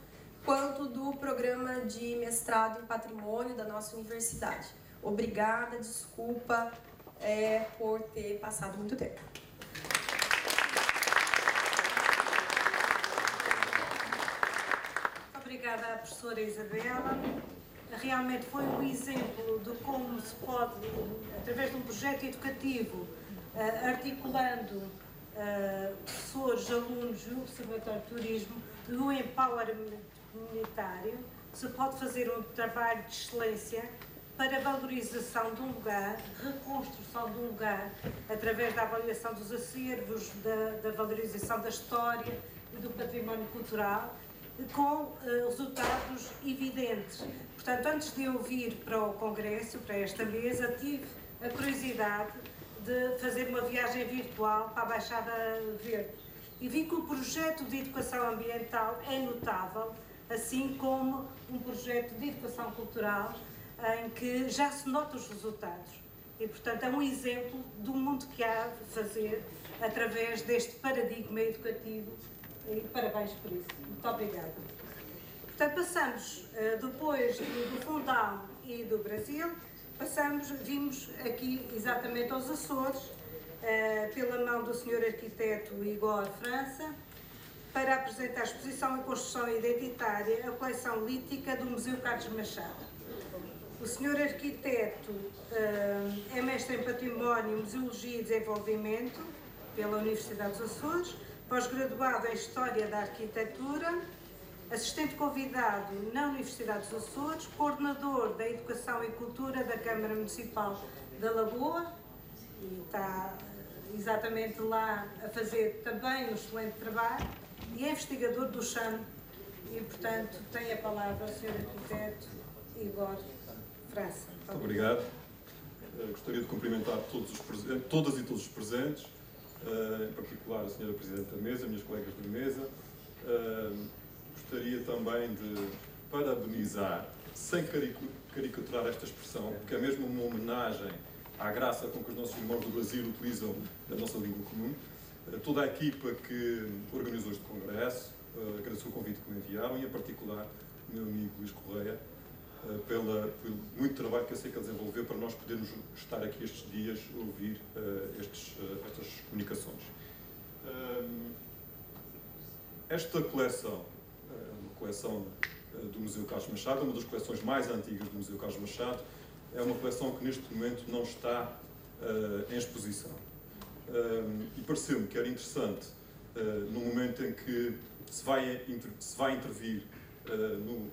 quanto do programa de mestrado em patrimônio da nossa universidade. Obrigada, desculpa por ter passado muito tempo. Obrigada à professora Isabela. Realmente foi um exemplo de como se pode, através de um projeto educativo, articulando professores, alunos e o Observatório de Turismo, no empowerment comunitário, se pode fazer um trabalho de excelência para a valorização de um lugar, reconstrução de um lugar, através da avaliação dos acervos, da valorização da história e do património cultural, com resultados evidentes. Portanto, antes de eu vir para o Congresso, para esta mesa, tive a curiosidade de fazer uma viagem virtual para a Baixada Verde e vi que o projeto de educação ambiental é notável, assim como um projeto de educação cultural em que já se notam os resultados. E, portanto, é um exemplo do mundo que há de fazer através deste paradigma educativo e parabéns por isso. Muito obrigada. Portanto, passamos, depois do Fundão e do Brasil, vimos aqui exatamente aos Açores, pela mão do Sr. Arquiteto Igor França, para apresentar a exposição em construção identitária, a coleção lítica do Museu Carlos Machado. O Sr. Arquiteto é mestre em Património, Museologia e Desenvolvimento pela Universidade dos Açores, pós-graduado em História da Arquitetura, assistente convidado na Universidade dos Açores, coordenador da Educação e Cultura da Câmara Municipal da Lagoa, e está exatamente lá a fazer também um excelente trabalho, e é investigador do CHAM, e portanto tem a palavra o Sr. Arquiteto Igor França. Muito obrigado. Gostaria de cumprimentar todas e todos os presentes, em particular a Sra. Presidente da Mesa, minhas colegas da mesa. Gostaria também de parabenizar, sem caricaturar esta expressão, porque é mesmo uma homenagem à graça com que os nossos irmãos do Brasil utilizam a nossa língua comum, toda a equipa que organizou este congresso, agradeço o convite que me enviaram, e em particular o meu amigo Luís Correia, pelo muito trabalho que eu sei que ele desenvolveu para nós podermos estar aqui estes dias a ouvir estas comunicações. Esta coleção é uma coleção do Museu Carlos Machado, uma das coleções mais antigas do Museu Carlos Machado. É uma coleção que neste momento não está em exposição. E pareceu-me que era interessante, no momento em que se vai intervir num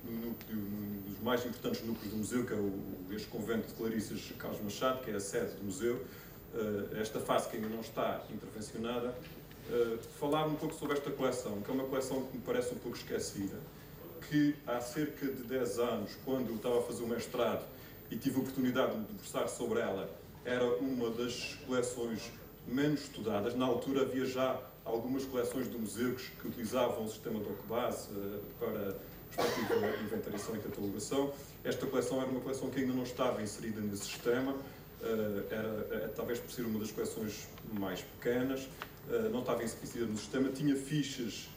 dos mais importantes núcleos do museu, que é este convento de Clarissas Carlos Machado, que é a sede do museu, esta fase que ainda não está intervencionada, falar um pouco sobre esta coleção, que é uma coleção que me parece um pouco esquecida, que há cerca de 10 anos, quando eu estava a fazer o mestrado e tive a oportunidade de me debruçar sobre ela, era uma das coleções menos estudadas. Na altura havia já algumas coleções do museu que utilizavam o sistema DocBase para respectiva inventariação e catalogação. Esta coleção era uma coleção que ainda não estava inserida nesse sistema, talvez por ser uma das coleções mais pequenas, não estava inserida no sistema, tinha fichas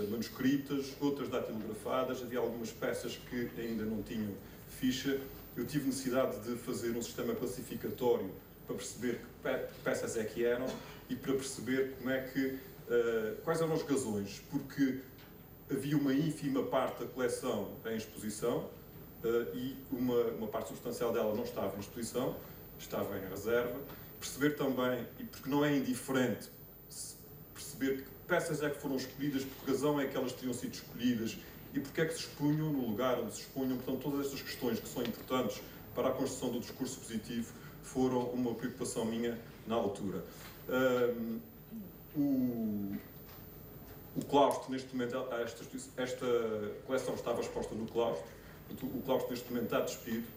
manuscritas, outras datilografadas, havia algumas peças que ainda não tinham ficha. Eu tive necessidade de fazer um sistema classificatório para perceber que peças é que eram e para perceber quais eram os gasões, porque havia uma ínfima parte da coleção em exposição e uma parte substancial dela não estava em exposição, estava em reserva. Perceber também, e porque não é indiferente, perceber que peças é que foram escolhidas, por que razão é que elas teriam sido escolhidas e porque é que se expunham no lugar onde se expunham. Portanto, todas estas questões que são importantes para a construção do discurso positivo foram uma preocupação minha na altura. O claustro, neste momento, esta coleção estava exposta no claustro. O claustro, neste momento, está despido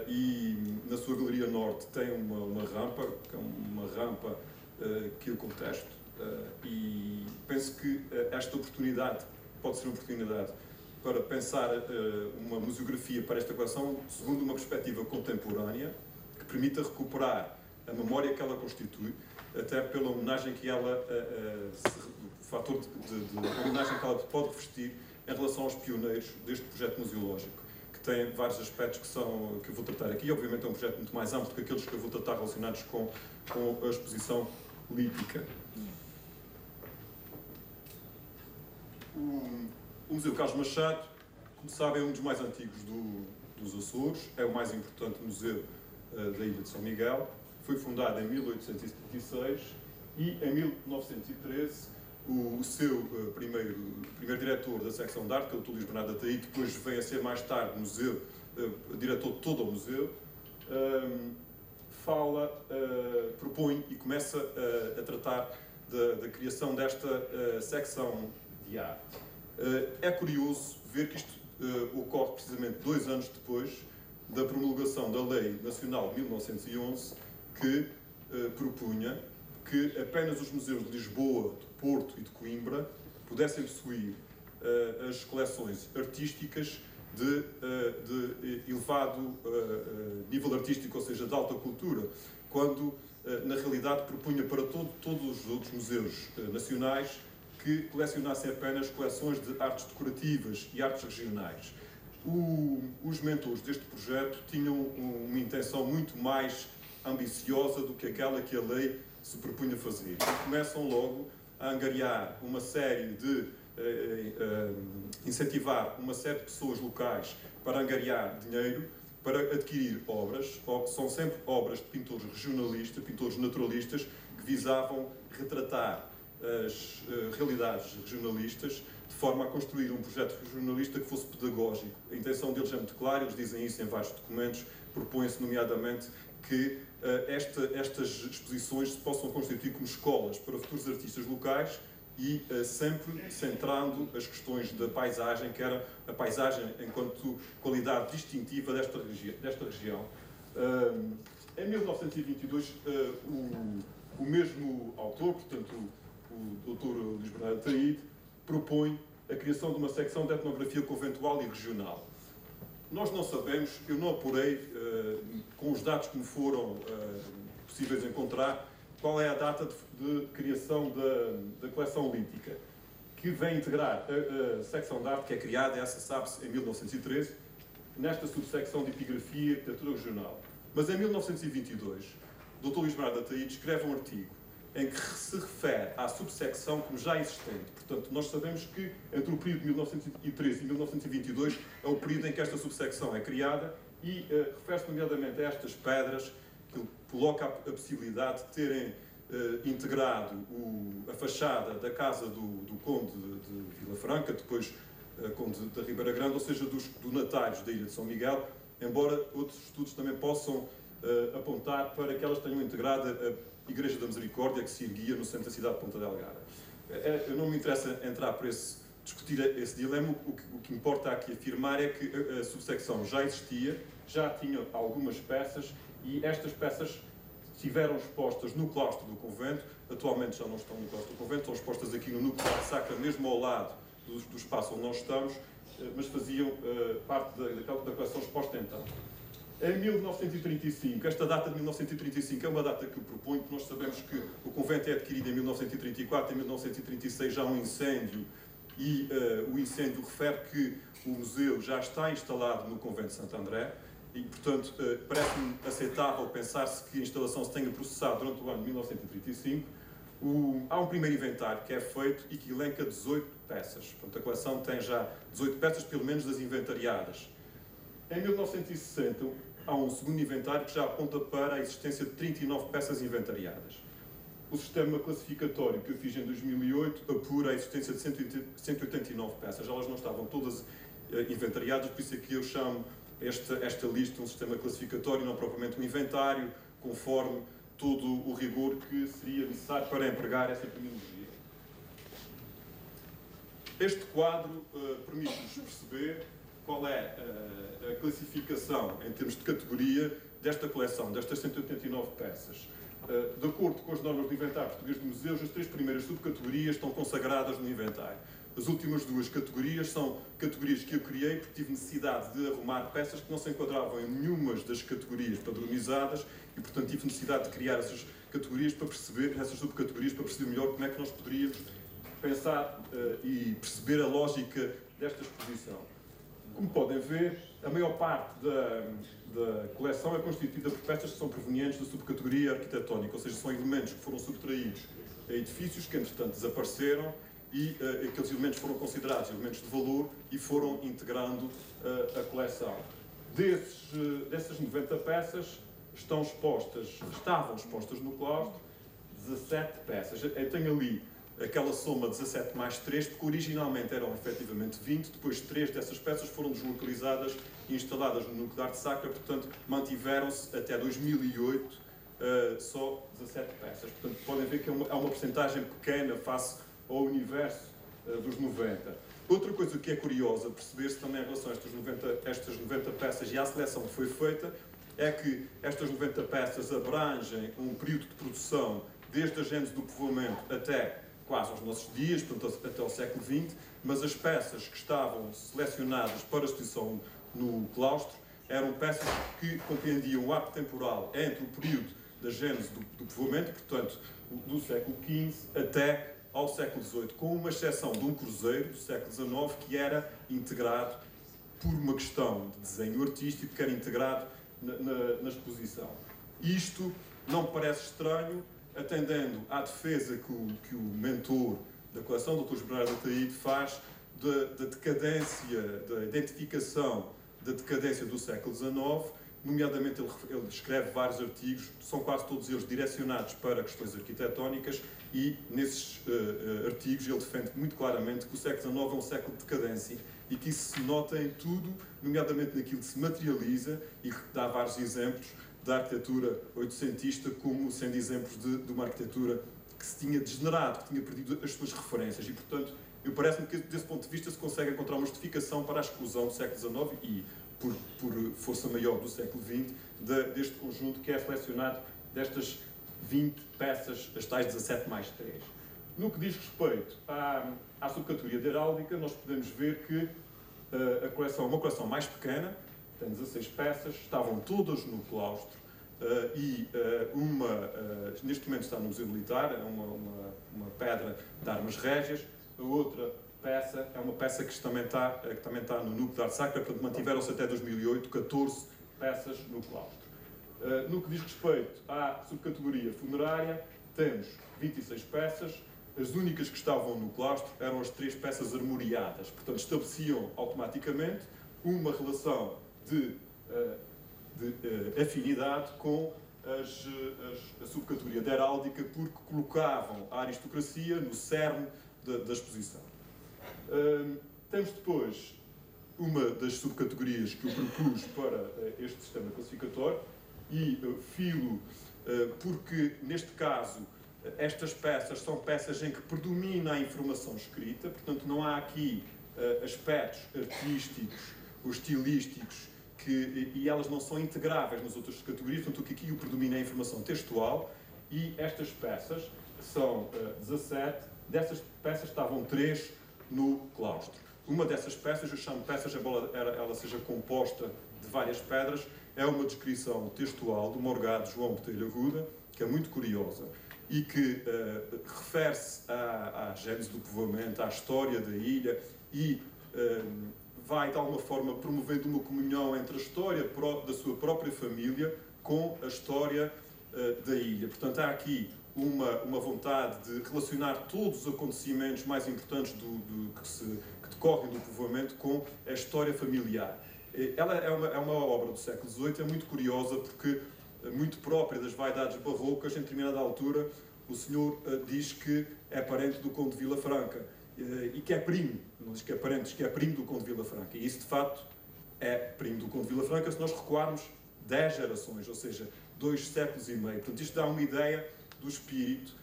e na sua galeria norte tem uma rampa, que é uma rampa que eu contesto. E penso que esta oportunidade pode ser uma oportunidade para pensar uma museografia para esta coleção segundo uma perspectiva contemporânea que permita recuperar a memória que ela constitui, até pela homenagem que ela, o fator de homenagem que ela pode revestir em relação aos pioneiros deste projeto museológico, que tem vários aspectos que eu vou tratar aqui. Obviamente é um projeto muito mais amplo do que aqueles que eu vou tratar relacionados com a exposição lítica. O Museu Carlos Machado, como sabem, é um dos mais antigos dos Açores, é o mais importante museu da Ilha de São Miguel. Foi fundado em 1876 e, em 1913, o seu primeiro diretor da secção de arte, que é o Dr. Luís Bernardo Ataíde, depois vem a ser mais tarde diretor de todo o museu, propõe e começa a tratar da criação desta secção de arte. É curioso ver que isto ocorre precisamente 2 anos depois da promulgação da Lei Nacional de 1911, que propunha que apenas os museus de Lisboa, de Porto e de Coimbra pudessem possuir as coleções artísticas de elevado nível artístico, ou seja, de alta cultura, quando na realidade propunha para todos os outros museus nacionais que colecionassem apenas coleções de artes decorativas e artes regionais. Os mentores deste projeto tinham uma intenção muito mais ambiciosa do que aquela que a lei se propunha fazer. E começam logo a angariar uma série de incentivar uma série de pessoas locais para angariar dinheiro para adquirir obras, são sempre obras de pintores regionalistas, pintores naturalistas, que visavam retratar as realidades regionalistas de forma a construir um projeto regionalista que fosse pedagógico. A intenção deles é muito clara, eles dizem isso em vários documentos, propõem-se nomeadamente que estas exposições se possam constituir como escolas para futuros artistas locais e sempre centrando as questões da paisagem, que era a paisagem enquanto qualidade distintiva desta região. Em 1922, o mesmo autor, portanto o Dr. Luís Bernardo Ataíde, propõe a criação de uma secção de etnografia conventual e regional. Nós não sabemos, eu não apurei, com os dados que me foram possíveis encontrar, qual é a data de criação da coleção lítica, que vem integrar a secção de arte que é criada, essa sabe-se, em 1913, nesta subsecção de epigrafia e arquitetura regional. Mas em 1922, o Dr. Luís Bernardo Ataíde escreve um artigo em que se refere à subsecção como já existente. Portanto, nós sabemos que entre o período de 1913 e 1922 é o período em que esta subsecção é criada e refere-se nomeadamente a estas pedras que coloca a possibilidade de terem integrado a fachada da casa do Conde de Vila Franca, depois Conde da Ribeira Grande, ou seja, dos donatários da Ilha de São Miguel, embora outros estudos também possam apontar para que elas tenham integrado a Igreja da Misericórdia, que se erguia no centro da cidade de Ponta Delgada. Eu não me interessa entrar por discutir esse dilema, o que importa aqui afirmar é que a subsecção já existia, já tinha algumas peças, e estas peças estiveram expostas no claustro do convento, atualmente já não estão no claustro do convento, estão expostas aqui no núcleo de Sacra, mesmo ao lado do espaço onde nós estamos, mas faziam parte da coleção exposta então. Em 1935, esta data de 1935 é uma data que eu proponho, porque nós sabemos que o convento é adquirido em 1934, em 1936 já há um incêndio, e o incêndio refere que o museu já está instalado no convento de Santo André, e, portanto, parece-me aceitável pensar-se que a instalação se tenha processado durante o ano de 1935. Há um primeiro inventário que é feito e que elenca 18 peças. Portanto, a coleção tem já 18 peças, pelo menos das inventariadas. Em 1960, há um segundo inventário que já aponta para a existência de 39 peças inventariadas. O sistema classificatório que eu fiz em 2008 apura a existência de 189 peças. Elas não estavam todas inventariadas, por isso é que eu chamo esta lista um sistema classificatório, não propriamente um inventário, conforme todo o rigor que seria necessário para empregar essa terminologia. Este quadro permite-nos perceber qual é a classificação, em termos de categoria, desta coleção, destas 189 peças. De acordo com as normas do inventário português de museus, as 3 primeiras subcategorias estão consagradas no inventário. As últimas 2 categorias são categorias que eu criei porque tive necessidade de arrumar peças que não se enquadravam em nenhuma das categorias padronizadas e, portanto, tive necessidade de criar essas categorias para perceber, essas subcategorias, para perceber melhor como é que nós poderíamos pensar e perceber a lógica desta exposição. Como podem ver, a maior parte da coleção é constituída por peças que são provenientes da subcategoria arquitetónica, ou seja, são elementos que foram subtraídos a edifícios que, entretanto, desapareceram e aqueles elementos foram considerados elementos de valor e foram integrando a coleção. Dessas 90 peças estavam expostas no claustro 17 peças. Eu tenho ali aquela soma 17 mais 3, porque originalmente eram efetivamente 20, depois 3 dessas peças foram deslocalizadas e instaladas no núcleo de arte sacra, portanto mantiveram-se até 2008 só 17 peças. Portanto, podem ver que há uma percentagem pequena face ao universo dos 90. Outra coisa que é curiosa perceber-se também em relação a estas 90 peças e à seleção que foi feita, é que estas 90 peças abrangem um período de produção desde a gênese do povoamento até quase aos nossos dias, portanto até ao século XX, mas as peças que estavam selecionadas para a exposição no claustro eram peças que compreendiam o arco temporal entre o período da gênese do povoamento, portanto do século XV até ao século XVIII, com uma exceção de um cruzeiro do século XIX que era integrado por uma questão de desenho artístico, que era integrado na exposição. Isto não me parece estranho, atendendo à defesa que o mentor da coleção, Dr. Bernardo Ataíde, faz da decadência, da identificação da decadência do século XIX, nomeadamente ele escreve vários artigos, são quase todos eles direcionados para questões arquitetónicas, e nesses artigos ele defende muito claramente que o século XIX é um século de decadência e que isso se nota em tudo, nomeadamente naquilo que se materializa, e que dá vários exemplos da arquitetura oitocentista como sendo exemplos de uma arquitetura que se tinha degenerado, que tinha perdido as suas referências, e portanto parece-me que desse ponto de vista se consegue encontrar uma justificação para a exclusão do século XIX e por força maior do século XX deste conjunto que é selecionado destas 20 peças, as tais 17 mais 3. No que diz respeito à subcategoria de heráldica, nós podemos ver que a coleção é uma coleção mais pequena, tem 16 peças, estavam todas no claustro, neste momento está no Museu Militar, é uma pedra de armas régias. A outra peça é uma peça que também está no Núcleo de Arte Sacra, portanto mantiveram-se até 2008 14 peças no claustro. No que diz respeito à subcategoria funerária, temos 26 peças. As únicas que estavam no claustro eram as 3 peças armoriadas, portanto estabeleciam automaticamente uma relação de afinidade com a subcategoria da heráldica, porque colocavam a aristocracia no cerne da exposição. Temos depois uma das subcategorias que eu propus para este sistema classificatório e filo, porque neste caso estas peças são peças em que predomina a informação escrita, portanto não há aqui aspectos artísticos ou estilísticos e elas não são integráveis nas outras categorias, portanto aqui o predomina é a informação textual e estas peças são 17, dessas peças estavam 3 no claustro. Uma dessas peças, eu chamo peças, embora ela seja composta de várias pedras, é uma descrição textual do morgado João Botelho Arruda, que é muito curiosa e que refere-se à gênese do povoamento, à história da ilha e vai, de alguma forma, promovendo uma comunhão entre a história da sua própria família com a história da ilha. Portanto, há aqui uma vontade de relacionar todos os acontecimentos mais importantes que decorrem do povoamento com a história familiar. Ela é uma obra do século XVIII, é muito curiosa porque, muito própria das vaidades barrocas, em determinada altura, o senhor diz que é parente do Conde de Vila Franca e que é primo, não diz que é parente, diz que é primo do Conde de Vila Franca. E isso, de facto, é primo do Conde de Vila Franca se nós recuarmos 10 gerações, ou seja, 2 séculos e meio. Portanto, isto dá uma ideia do espírito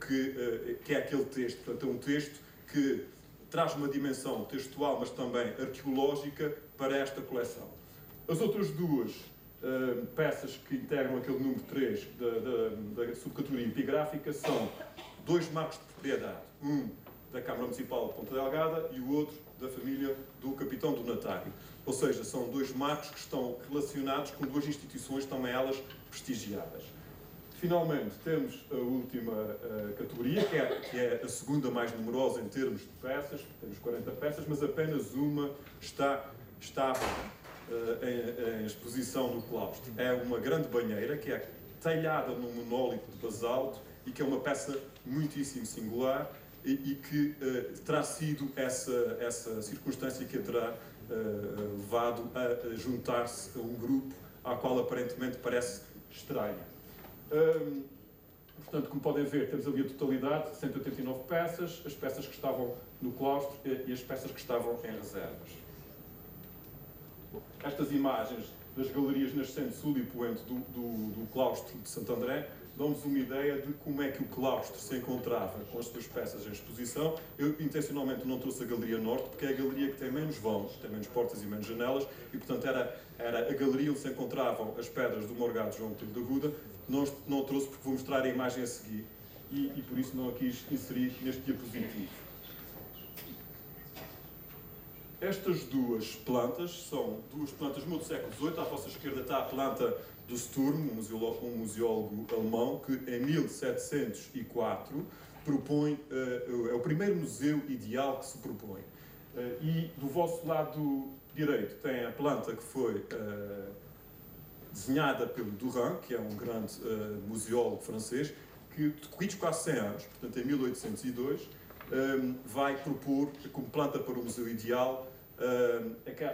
que é aquele texto. Portanto, é um texto que traz uma dimensão textual, mas também arqueológica para esta coleção. As outras 2 peças que integram aquele número 3 da subcategoria epigráfica são 2 marcos de propriedade. Um da Câmara Municipal de Ponta Delgada e o outro da família do Capitão do Natário. Ou seja, são 2 marcos que estão relacionados com 2 instituições, também elas prestigiadas. Finalmente, temos a última categoria, que é a segunda mais numerosa em termos de peças. Temos 40 peças, mas apenas uma está em exposição no claustro. É uma grande banheira, que é talhada num monólito de basalto e que é uma peça muitíssimo singular e que terá sido essa circunstância que a terá levado a juntar-se a um grupo ao qual aparentemente parece estranha. Portanto, como podem ver, temos ali a totalidade, 189 peças, as peças que estavam no claustro e as peças que estavam em reservas. Estas imagens das galerias nascente, sul e poente do claustro de Santo André dão-nos uma ideia de como é que o claustro se encontrava com as suas peças em exposição. Eu, intencionalmente, não trouxe a Galeria Norte, porque é a galeria que tem menos vãos, tem menos portas e menos janelas, e, portanto, era a galeria onde se encontravam as pedras do morgado João Botelho de Arruda. Não trouxe porque vou mostrar a imagem a seguir, e por isso não a quis inserir neste diapositivo. Estas 2 plantas são 2 plantas do século XVIII. À vossa esquerda está a planta do Sturm, um museólogo alemão, que em 1704 propõe, é o primeiro museu ideal que se propõe. E do vosso lado direito tem a planta que foi desenhada pelo Durand, que é um grande museólogo francês, que decorridos quase 100 anos, portanto em 1802, vai propor como planta para o museu ideal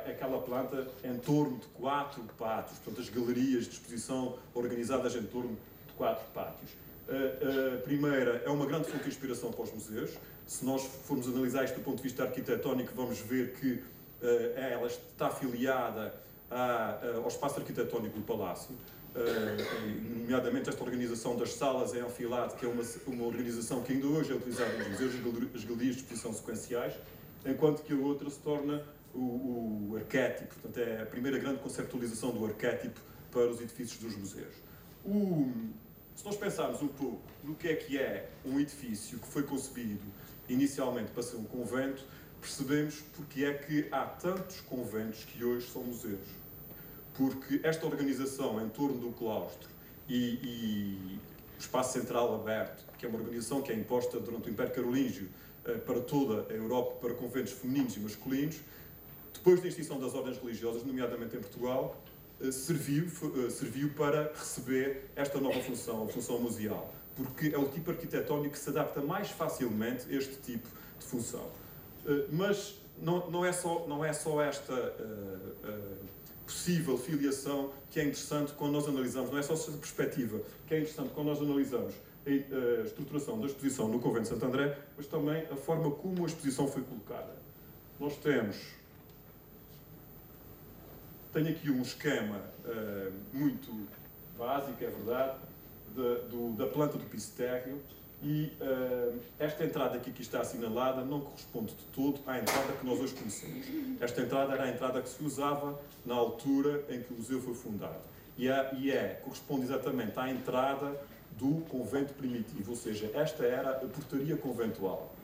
aquela planta em torno de 4 pátios, portanto as galerias de exposição organizadas em torno de 4 pátios. A primeira é uma grande fonte de inspiração para os museus. Se nós formos analisar isto do ponto de vista arquitetónico, vamos ver que ela está afiliada ao espaço arquitetónico do Palácio, nomeadamente esta organização das salas em alfilade, que é uma organização que ainda hoje é utilizada nos museus, as galerias de exposição sequenciais, enquanto que a outra se torna o arquétipo, portanto é a primeira grande conceptualização do arquétipo para os edifícios dos museus. Se nós pensarmos um pouco no que é um edifício que foi concebido inicialmente para ser um convento, percebemos porque é que há tantos conventos que hoje são museus. porque esta organização em torno do claustro e o espaço central aberto, que é uma organização que é imposta durante o Império Carolíngio para toda a Europa, para conventos femininos e masculinos, depois da extinção das ordens religiosas, nomeadamente em Portugal, serviu para receber esta nova função, a função museal, porque é o tipo arquitetónico que se adapta mais facilmente a este tipo de função. Mas não é só esta possível filiação que é interessante quando nós analisamos, não é só essa perspectiva que é interessante quando nós analisamos a estruturação da exposição no Convento de Santo André, mas também a forma como a exposição foi colocada. Nós tenho aqui um esquema muito básico, é verdade, da planta do piso térreo, e esta entrada aqui que está assinalada não corresponde de todo à entrada que nós hoje conhecemos. Esta entrada era a entrada que se usava na altura em que o museu foi fundado. Corresponde exatamente à entrada do convento primitivo, ou seja, esta era a portaria conventual.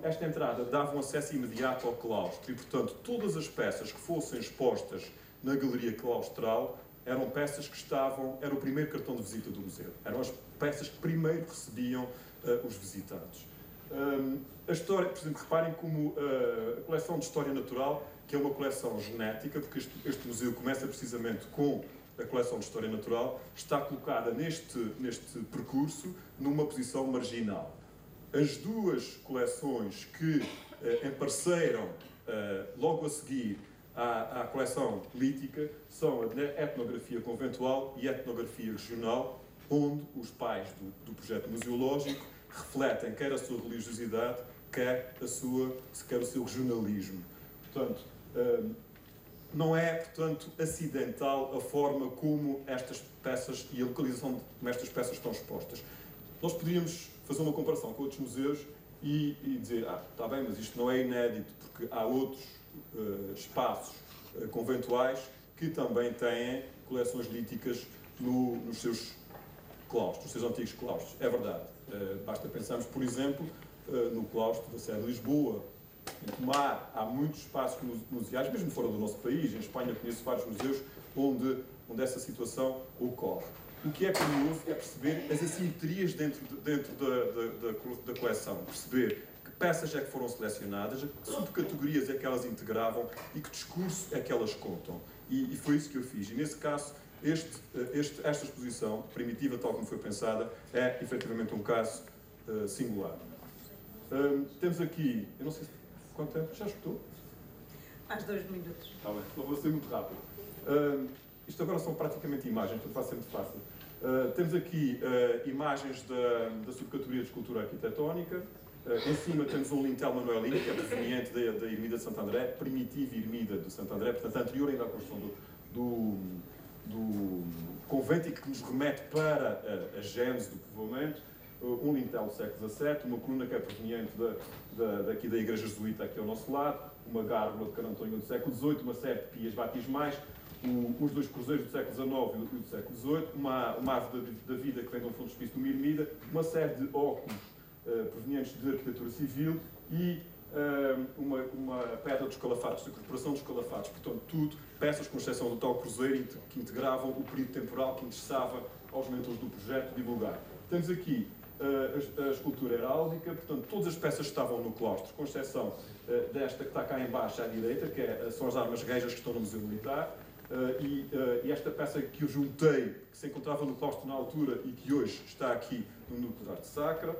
Esta entrada dava um acesso imediato ao claustro e, portanto, todas as peças que fossem expostas na galeria claustral eram peças que era o primeiro cartão de visita do museu. Eram as peças que primeiro recebiam os visitantes. A história, por exemplo, reparem como a coleção de História Natural, que é uma coleção genética, porque este museu começa precisamente com a coleção de História Natural, está colocada neste percurso numa posição marginal. As duas coleções que empareceram logo a seguir à coleção lítica são a etnografia conventual e a etnografia regional, onde os pais do projeto museológico refletem quer a sua religiosidade, quer o seu regionalismo. Portanto, não é, portanto, acidental a forma como estas peças e a localização de como estas peças estão expostas. Nós podíamos fazer uma comparação com outros museus e dizer, está bem, mas isto não é inédito, porque há outros espaços conventuais que também têm coleções líticas nos seus claustros, nos seus antigos claustros. É verdade. Basta pensarmos, por exemplo, no claustro da Sé de Lisboa. Em Tomar, há muitos espaços museais, mesmo fora do nosso país. Em Espanha conheço vários museus onde essa situação ocorre. O que é curioso é perceber as assimetrias dentro da coleção, perceber que peças é que foram selecionadas, que subcategorias é que elas integravam e que discurso é que elas contam. E foi isso que eu fiz. E nesse caso, esta exposição primitiva, tal como foi pensada, é efetivamente um caso singular. Temos aqui, eu não sei quanto tempo, já escutou? Às 2 minutos. Está bem, não vou ser muito rápido. Isto agora são praticamente imagens, portanto vai ser muito fácil. Temos aqui imagens da subcategoria de escultura arquitetónica. Em cima temos um lintel manuelino, que é proveniente da ermida de Santo André, primitiva ermida de Santo André, portanto anterior ainda à construção do convento e que nos remete para a gênese do povoamento. Um lintel do século XVII, uma coluna que é proveniente daqui da Igreja Jesuíta aqui ao nosso lado, uma gárgula de Carantonho do século XVIII, uma série de pias batismais, os dois cruzeiros do século XIX e do século XVIII, uma árvore da vida que vem de um frontispício de uma ermida, uma série de óculos provenientes de arquitetura civil e uma pedra dos calafatos, da corporação dos calafatos. Portanto, tudo peças, com exceção do tal cruzeiro, que integravam o período temporal que interessava aos mentores do projeto divulgar. Temos aqui a escultura heráldica, portanto, todas as peças estavam no claustro, com exceção desta que está cá em baixo à direita, que são as armas rejas que estão no Museu Militar, e esta peça que eu juntei, que se encontrava no claustro na altura e que hoje está aqui no Núcleo de Arte Sacra.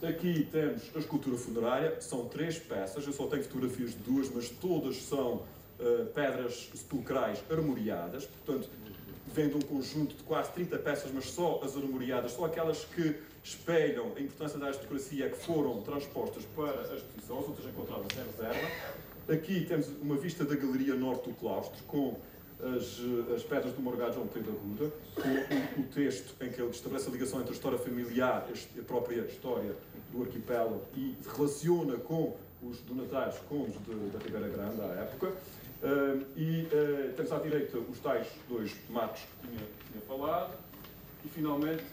Aqui temos a escultura funerária, são 3 peças, eu só tenho fotografias de 2, mas todas são pedras sepulcrais armoriadas, portanto, vem de um conjunto de quase 30 peças, mas só as armoriadas, só aquelas que espelham a importância da aristocracia que foram transpostas para a exposição, as outras encontradas em reserva. Aqui temos uma vista da galeria norte do claustro, com as pedras do Morgado João Pedro Arruda, com o texto em que ele estabelece a ligação entre a história familiar, a própria história do arquipélago, e relaciona com os donatários condes da Ribeira Grande, à época. Temos à direita os tais 2 marcos que tinha falado, e finalmente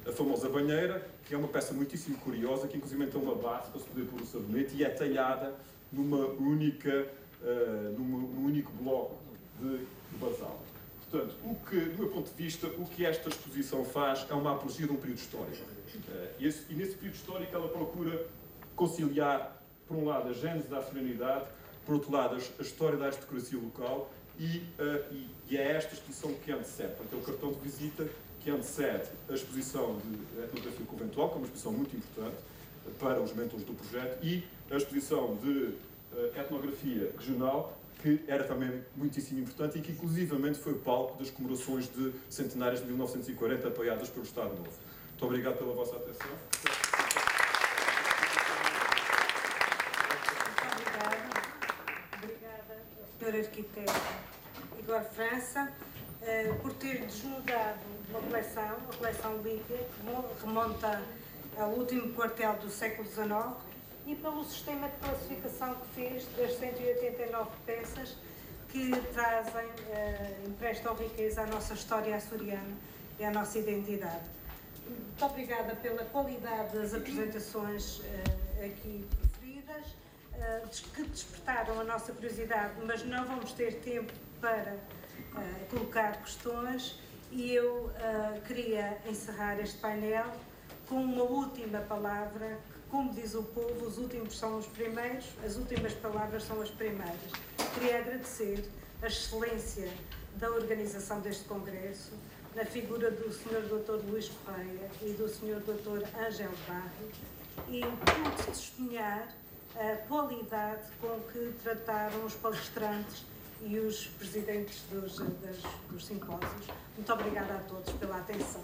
a famosa banheira, que é uma peça muitíssimo curiosa, que inclusive tem uma base para se poder pôr o sabonete e é talhada numa única num único bloco de basal. Portanto, do meu ponto de vista, o que esta exposição faz é uma apologia de um período histórico. E nesse período histórico ela procura conciliar, por um lado, a gênese da açorianidade, por outro lado, a história da aristocracia local e é esta exposição que antecede. Portanto, é o cartão de visita que antecede a exposição de etnografia conventual, que é uma exposição muito importante para os mentores do projeto, e a exposição de etnografia regional, que era também muitíssimo importante e que, inclusivamente, foi o palco das comemorações de centenários de 1940, apoiadas pelo Estado Novo. Muito obrigado pela vossa atenção. Obrigada, Sr. Arquiteto Igor França, por ter desnudado uma coleção, a coleção Lídia, que remonta ao último quartel do século XIX, e pelo sistema de classificação que fez das 189 peças que trazem, emprestam riqueza à nossa história açoriana e à nossa identidade. Muito obrigada pela qualidade das apresentações aqui preferidas, que despertaram a nossa curiosidade, mas não vamos ter tempo para colocar questões, e eu queria encerrar este painel com uma última palavra. Como diz o povo, os últimos são os primeiros, as últimas palavras são as primeiras. Queria agradecer a excelência da organização deste congresso, na figura do Sr. Dr. Luís Correia e do Sr. Dr. Ângelo Barro, e pude testemunhar a qualidade com que trataram os palestrantes e os presidentes dos simpósios. Muito obrigada a todos pela atenção.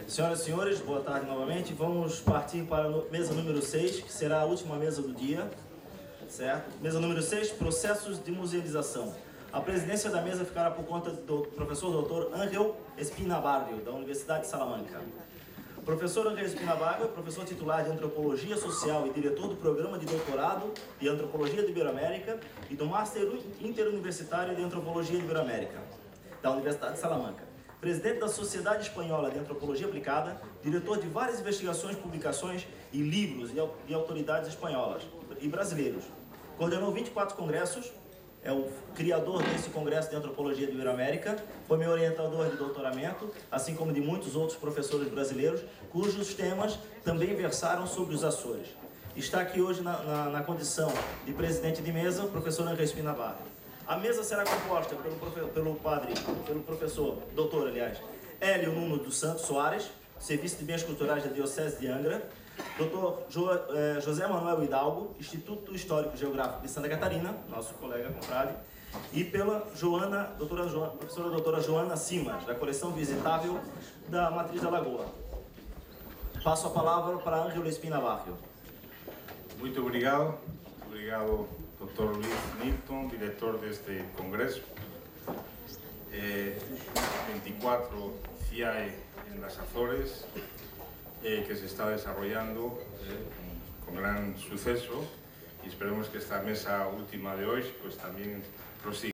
Senhoras e senhores, boa tarde novamente. Vamos partir para a mesa número 6, que será a última mesa do dia, certo? Mesa número 6, processos de musealização. A presidência da mesa ficará por conta do professor Dr. Ángel Espina Barrio, da Universidade de Salamanca. O professor Ángel Espina Barrio é professor titular de Antropologia Social e diretor do Programa de Doutorado de Antropologia de Iberoamérica e do Master Interuniversitário de Antropologia de Iberoamérica, da Universidade de Salamanca. Presidente da Sociedade Espanhola de Antropologia Aplicada, diretor de várias investigações, publicações e livros de autoridades espanholas e brasileiros. Coordenou 24 congressos, é o criador desse congresso de Antropologia de Iberoamérica, foi meu orientador de doutoramento, assim como de muitos outros professores brasileiros, cujos temas também versaram sobre os Açores. Está aqui hoje na condição de presidente de mesa o professor Ángel Espina Barrio. A mesa será composta pelo professor, doutor, aliás, Hélio Nuno dos Santos Soares, Serviço de Bens Culturais da Diocese de Angra, doutor José Manuel Hidalgo, Instituto Histórico Geográfico de Santa Catarina, nosso colega confrade, e pela professora doutora Joana Simas, da coleção visitável da Matriz da Lagoa. Passo a palavra para Ángel Espina Barrio. Muito obrigado. Obrigado, Dr. Luis Nilton, director deste congreso. 24 CIAE en las Azores, que se está desarrollando con gran suceso, y esperemos que esta mesa última de hoy pues también prosiga.